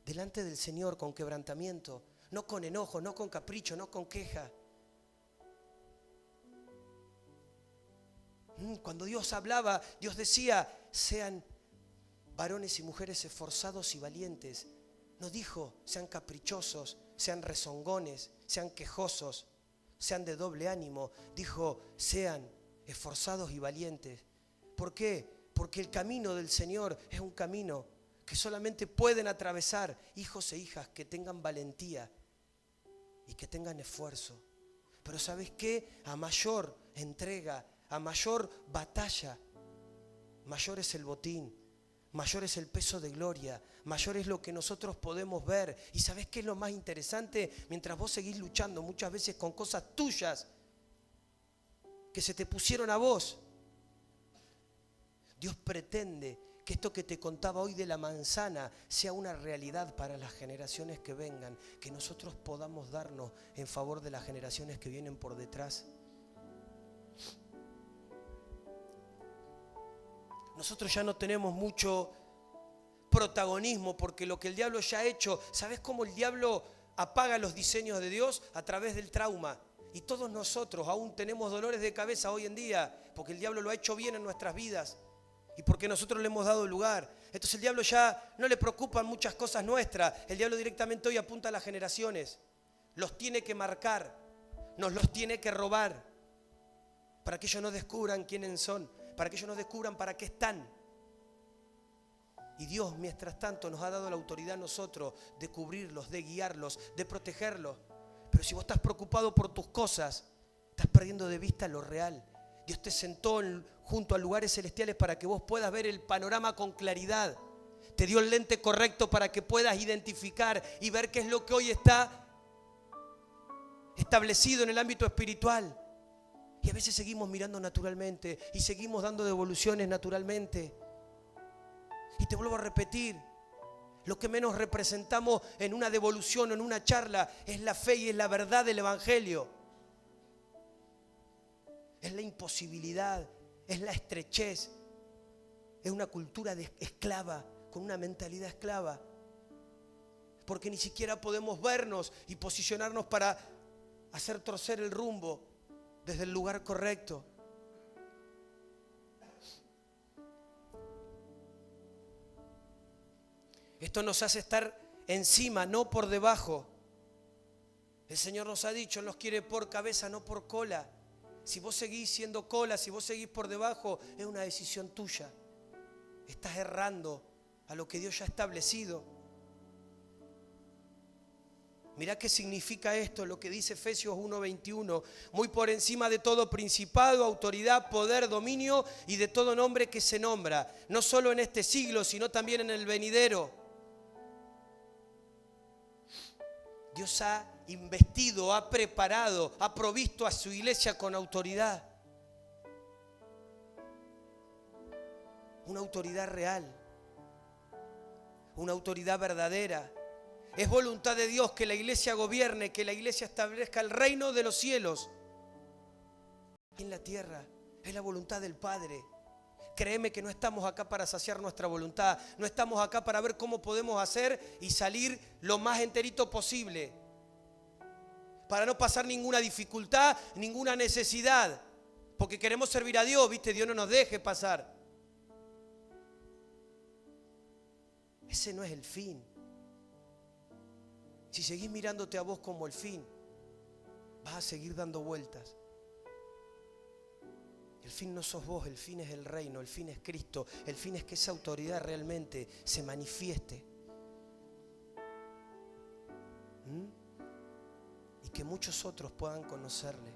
delante del Señor con quebrantamiento, no con enojo, no con capricho, no con queja. Cuando Dios hablaba, Dios decía, sean varones y mujeres esforzados y valientes. No dijo, sean caprichosos, sean rezongones, sean quejosos, sean de doble ánimo. Dijo, sean esforzados y valientes. ¿Por qué? Porque el camino del Señor es un camino que solamente pueden atravesar hijos e hijas que tengan valentía y que tengan esfuerzo. Pero ¿sabes qué? A mayor entrega, a mayor batalla, mayor es el botín, mayor es el peso de gloria, mayor es lo que nosotros podemos ver. ¿Y sabes qué es lo más interesante? Mientras vos seguís luchando muchas veces con cosas tuyas que se te pusieron a vos, Dios pretende que esto que te contaba hoy de la manzana sea una realidad para las generaciones que vengan, que nosotros podamos darnos en favor de las generaciones que vienen por detrás. Nosotros ya no tenemos mucho protagonismo porque lo que el diablo ya ha hecho, ¿sabes cómo el diablo apaga los diseños de Dios? A través del trauma. Y todos nosotros aún tenemos dolores de cabeza hoy en día porque el diablo lo ha hecho bien en nuestras vidas y porque nosotros le hemos dado lugar. Entonces el diablo ya no le preocupan muchas cosas nuestras. El diablo directamente hoy apunta a las generaciones. Los tiene que marcar, nos los tiene que robar para que ellos no descubran quiénes son, para que ellos no descubran para qué están. Y Dios, mientras tanto, nos ha dado la autoridad a nosotros de cubrirlos, de guiarlos, de protegerlos. Pero si vos estás preocupado por tus cosas, estás perdiendo de vista lo real. Dios te sentó junto a lugares celestiales para que vos puedas ver el panorama con claridad. Te dio el lente correcto para que puedas identificar y ver qué es lo que hoy está establecido en el ámbito espiritual. Y a veces seguimos mirando naturalmente y seguimos dando devoluciones naturalmente. Y te vuelvo a repetir, lo que menos representamos en una devolución o en una charla es la fe y es la verdad del Evangelio. Es la imposibilidad, es la estrechez, es una cultura de esclava, con una mentalidad esclava. Porque ni siquiera podemos vernos y posicionarnos para hacer torcer el rumbo desde el lugar correcto. Esto nos hace estar encima, no por debajo. El Señor nos ha dicho, Él nos quiere por cabeza, no por cola. Si vos seguís siendo cola, si vos seguís por debajo, es una decisión tuya. Estás errando a lo que Dios ya ha establecido. Mirá qué significa esto, lo que dice Efesios 1:21. Muy por encima de todo principado, autoridad, poder, dominio y de todo nombre que se nombra. No solo en este siglo, sino también en el venidero. Dios ha investido, ha preparado, ha provisto a su iglesia con autoridad. Una autoridad real. Una autoridad verdadera. Es voluntad de Dios que la iglesia gobierne, que la iglesia establezca el reino de los cielos en la tierra. Es la voluntad del Padre. Créeme que no estamos acá para saciar nuestra voluntad. No estamos acá para ver cómo podemos hacer y salir lo más enterito posible. Para no pasar ninguna dificultad, ninguna necesidad. Porque queremos servir a Dios, ¿viste? Dios no nos deje pasar. Ese no es el fin. Si seguís mirándote a vos como el fin, vas a seguir dando vueltas. El fin no sos vos, el fin es el reino, el fin es Cristo, el fin es que esa autoridad realmente se manifieste. Y que muchos otros puedan conocerle,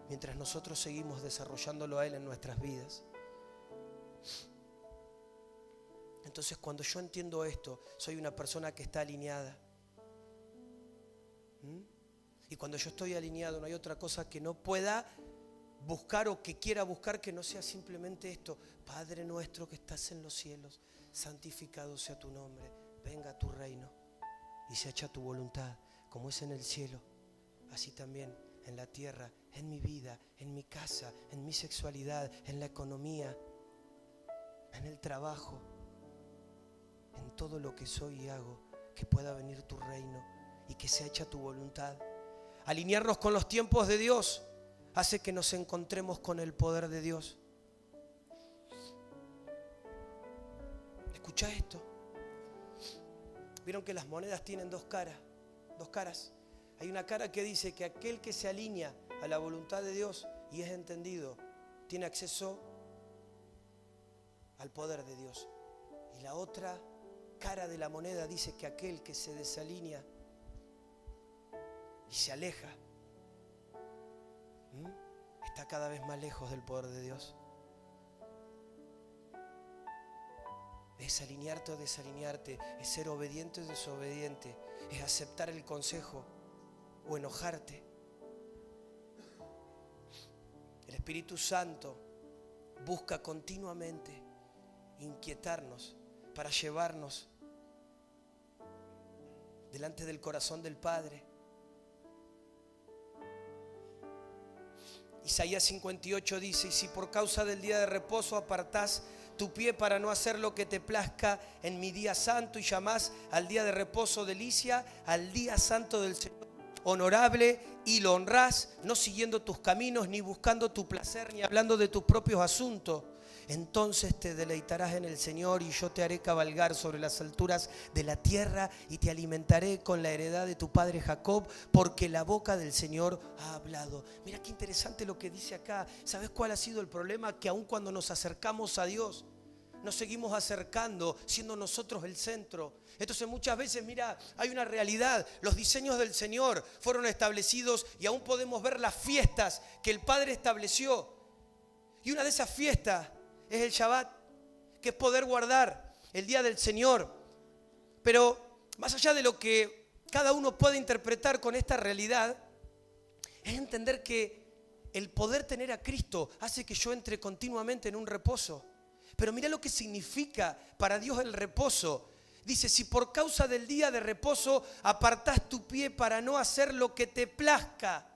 mientras nosotros seguimos desarrollándolo a Él en nuestras vidas. Entonces, cuando yo entiendo esto, soy una persona que está alineada. Y cuando yo estoy alineado, no hay otra cosa que no pueda buscar o que quiera buscar, que no sea simplemente esto: Padre nuestro que estás en los cielos, santificado sea tu nombre, venga tu reino y se hecha tu voluntad, como es en el cielo, así también en la tierra, en mi vida, en mi casa, en mi sexualidad, en la economía, en el trabajo, en todo lo que soy y hago, que pueda venir tu reino y que sea hecha tu voluntad. Alinearnos con los tiempos de Dios hace que nos encontremos con el poder de Dios. Escucha esto. Vieron que las monedas tienen dos caras. Hay una cara que dice que aquel que se alinea a la voluntad de Dios y es entendido, tiene acceso al poder de Dios. Y la otra cara de la moneda dice que aquel que se desalinea y se aleja, está cada vez más lejos del poder de Dios. Es alinearte o desalinearte, es ser obediente o desobediente, es aceptar el consejo o enojarte. El Espíritu Santo busca continuamente inquietarnos para llevarnos delante del corazón del Padre. Isaías 58 dice: y si por causa del día de reposo apartás tu pie para no hacer lo que te plazca en mi día santo, y llamás al día de reposo delicia, al día santo del Señor honorable, y lo honrás, no siguiendo tus caminos, ni buscando tu placer, ni hablando de tus propios asuntos, entonces te deleitarás en el Señor, y yo te haré cabalgar sobre las alturas de la tierra, y te alimentaré con la heredad de tu padre Jacob, porque la boca del Señor ha hablado. Mira qué interesante lo que dice acá. ¿Sabes cuál ha sido el problema? Que aun cuando nos acercamos a Dios, nos seguimos acercando siendo nosotros el centro. Entonces muchas veces, mira, hay una realidad. Los diseños del Señor fueron establecidos y aún podemos ver las fiestas que el Padre estableció. Y una de esas fiestas es el Shabbat, que es poder guardar el día del Señor. Pero más allá de lo que cada uno puede interpretar con esta realidad, es entender que el poder tener a Cristo hace que yo entre continuamente en un reposo. Pero mira lo que significa para Dios el reposo. Dice: si por causa del día de reposo apartás tu pie para no hacer lo que te plazca,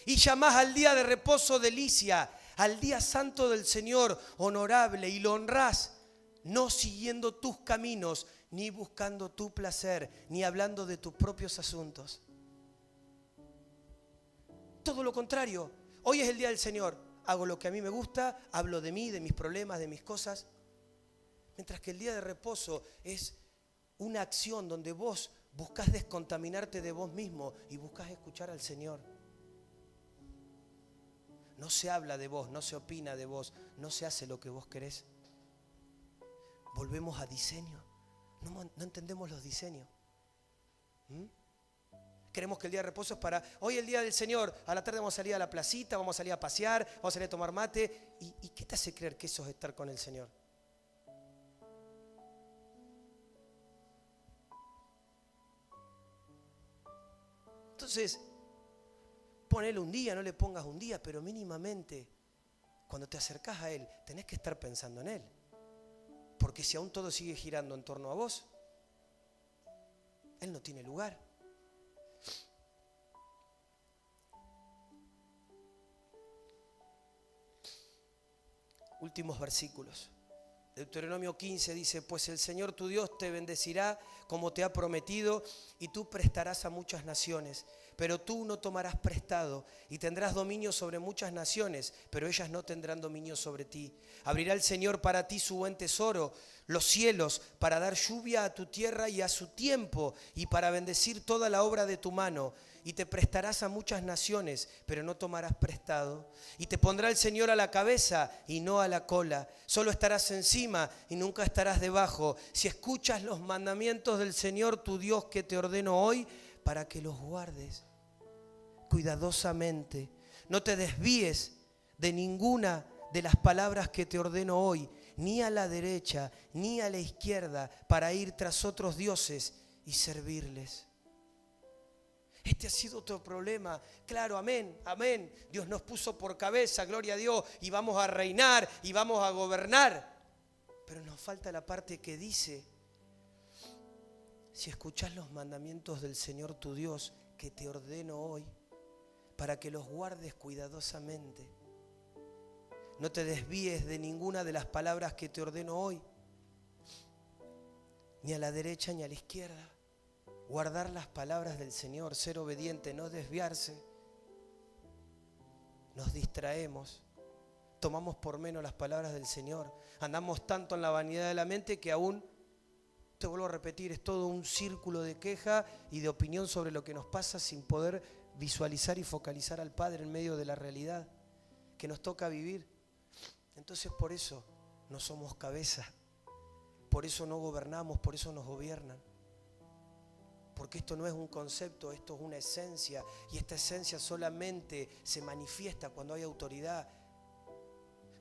y llamás al día de reposo delicia, al día santo del Señor honorable, y lo honrás, no siguiendo tus caminos, ni buscando tu placer, ni hablando de tus propios asuntos. Todo lo contrario. Hoy es el día del Señor. Hago lo que a mí me gusta, hablo de mí, de mis problemas, de mis cosas. Mientras que el día de reposo es una acción donde vos buscás descontaminarte de vos mismo y buscás escuchar al Señor. No se habla de vos, no se opina de vos, no se hace lo que vos querés. Volvemos a diseño. No entendemos los diseños. Creemos que el día de reposo es para hoy, el día del Señor, a la tarde vamos a salir a la placita, vamos a salir a pasear, vamos a salir a tomar mate. ¿Y qué te hace creer que eso es estar con el Señor? Entonces, ponele un día, no le pongas un día, pero mínimamente, cuando te acercás a Él, tenés que estar pensando en Él. Porque si aún todo sigue girando en torno a vos, Él no tiene lugar. Últimos versículos. Deuteronomio 15 dice: pues el Señor tu Dios te bendecirá como te ha prometido, y tú prestarás a muchas naciones, pero tú no tomarás prestado, y tendrás dominio sobre muchas naciones, pero ellas no tendrán dominio sobre ti. Abrirá el Señor para ti su buen tesoro, los cielos, para dar lluvia a tu tierra y a su tiempo, y para bendecir toda la obra de tu mano. Y te prestarás a muchas naciones, pero no tomarás prestado. Y te pondrá el Señor a la cabeza y no a la cola. Solo estarás encima y nunca estarás debajo. Si escuchas los mandamientos del Señor tu Dios que te ordeno hoy, para que los guardes cuidadosamente. No te desvíes de ninguna de las palabras que te ordeno hoy, ni a la derecha, ni a la izquierda, para ir tras otros dioses y servirles. Este ha sido tu problema. Claro, amén, amén. Dios nos puso por cabeza, gloria a Dios, y vamos a reinar y vamos a gobernar. Pero nos falta la parte que dice: si escuchás los mandamientos del Señor tu Dios, que te ordeno hoy, para que los guardes cuidadosamente. No te desvíes de ninguna de las palabras que te ordeno hoy, ni a la derecha ni a la izquierda. Guardar las palabras del Señor, ser obediente, no desviarse. Nos distraemos, tomamos por menos las palabras del Señor. Andamos tanto en la vanidad de la mente que aún, te vuelvo a repetir, es todo un círculo de queja y de opinión sobre lo que nos pasa, sin poder visualizar y focalizar al Padre en medio de la realidad que nos toca vivir. Entonces por eso no somos cabeza, por eso no gobernamos, por eso nos gobiernan. Porque esto no es un concepto, esto es una esencia, y esta esencia solamente se manifiesta cuando hay autoridad.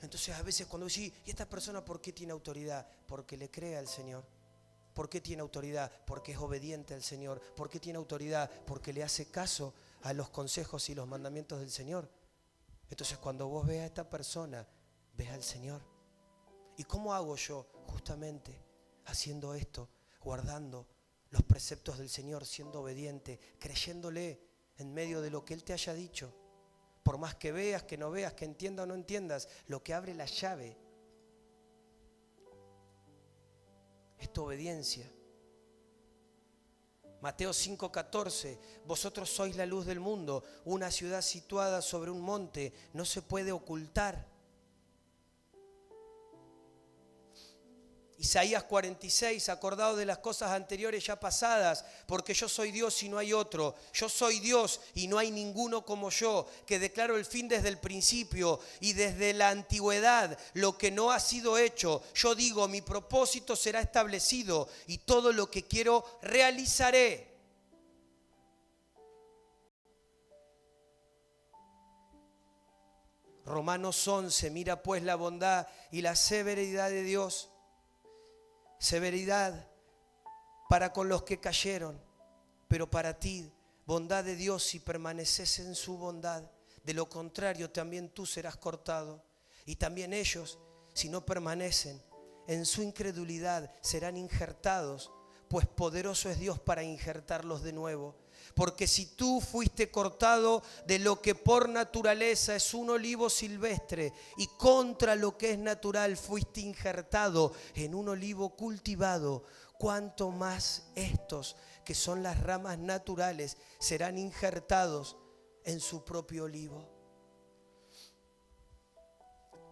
Entonces a veces cuando decís, ¿y esta persona por qué tiene autoridad? Porque le cree al Señor. ¿Por qué tiene autoridad? Porque es obediente al Señor. ¿Por qué tiene autoridad? Porque le hace caso a los consejos y los mandamientos del Señor. Entonces cuando vos ves a esta persona, ves al Señor. ¿Y cómo hago yo? Justamente haciendo esto, guardando los preceptos del Señor, siendo obediente, creyéndole en medio de lo que Él te haya dicho. Por más que veas, que no veas, que entiendas o no entiendas, lo que abre la llave es tu obediencia. Mateo 5:14, vosotros sois la luz del mundo, una ciudad situada sobre un monte, no se puede ocultar. Isaías 46, acordado de las cosas anteriores ya pasadas, porque yo soy Dios y no hay otro. Yo soy Dios y no hay ninguno como yo, que declaro el fin desde el principio y desde la antigüedad, lo que no ha sido hecho. Yo digo, mi propósito será establecido y todo lo que quiero realizaré. Romanos 11, mira pues la bondad y la severidad de Dios. Severidad para con los que cayeron, pero para ti, bondad de Dios si permaneces en su bondad. De lo contrario, también tú serás cortado. Y también ellos, si no permanecen en su incredulidad, serán injertados, pues poderoso es Dios para injertarlos de nuevo. Porque si tú fuiste cortado de lo que por naturaleza es un olivo silvestre y contra lo que es natural fuiste injertado en un olivo cultivado, cuánto más estos, que son las ramas naturales, serán injertados en su propio olivo.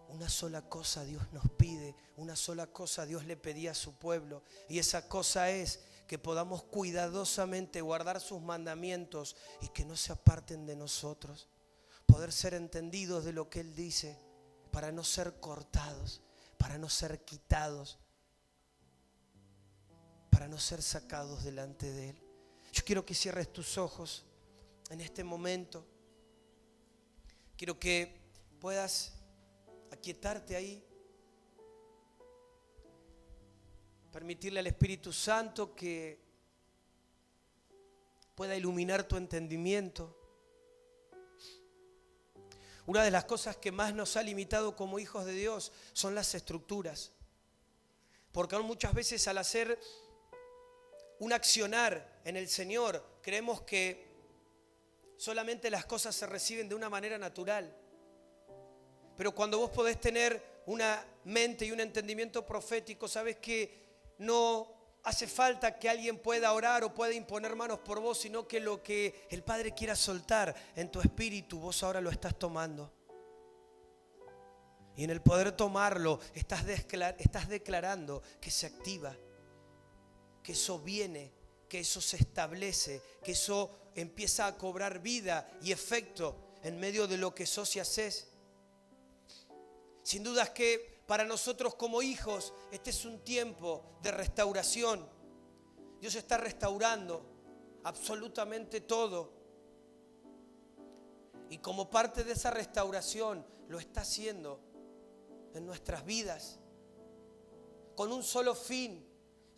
Una sola cosa Dios nos pide, una sola cosa Dios le pedía a su pueblo, y esa cosa es que podamos cuidadosamente guardar sus mandamientos y que no se aparten de nosotros. Poder ser entendidos de lo que Él dice, para no ser cortados, para no ser quitados, para no ser sacados delante de Él. Yo quiero que cierres tus ojos en este momento. Quiero que puedas aquietarte ahí. Permitirle al Espíritu Santo que pueda iluminar tu entendimiento. Una de las cosas que más nos ha limitado como hijos de Dios son las estructuras. Porque aún muchas veces al hacer un accionar en el Señor, creemos que solamente las cosas se reciben de una manera natural. Pero cuando vos podés tener una mente y un entendimiento profético, sabes que no hace falta que alguien pueda orar o pueda imponer manos por vos, sino que lo que el Padre quiera soltar en tu espíritu, vos ahora lo estás tomando. Y en el poder tomarlo, estás declarando que se activa, que eso viene, que eso se establece, que eso empieza a cobrar vida y efecto en medio de lo que sos y haces. Sin dudas que para nosotros como hijos, este es un tiempo de restauración. Dios está restaurando absolutamente todo. Y como parte de esa restauración, lo está haciendo en nuestras vidas, con un solo fin.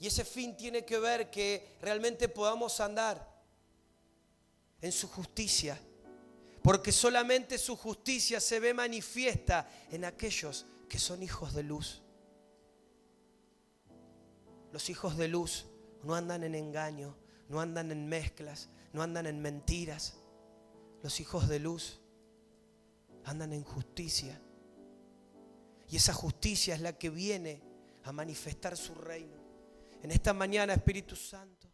Y ese fin tiene que ver que realmente podamos andar en su justicia, porque solamente su justicia se ve manifiesta en aquellos que son hijos de luz. Los hijos de luz no andan en engaño, no andan en mezclas, no andan en mentiras. Los hijos de luz andan en justicia. Y esa justicia es la que viene a manifestar su reino. En esta mañana, Espíritu Santo,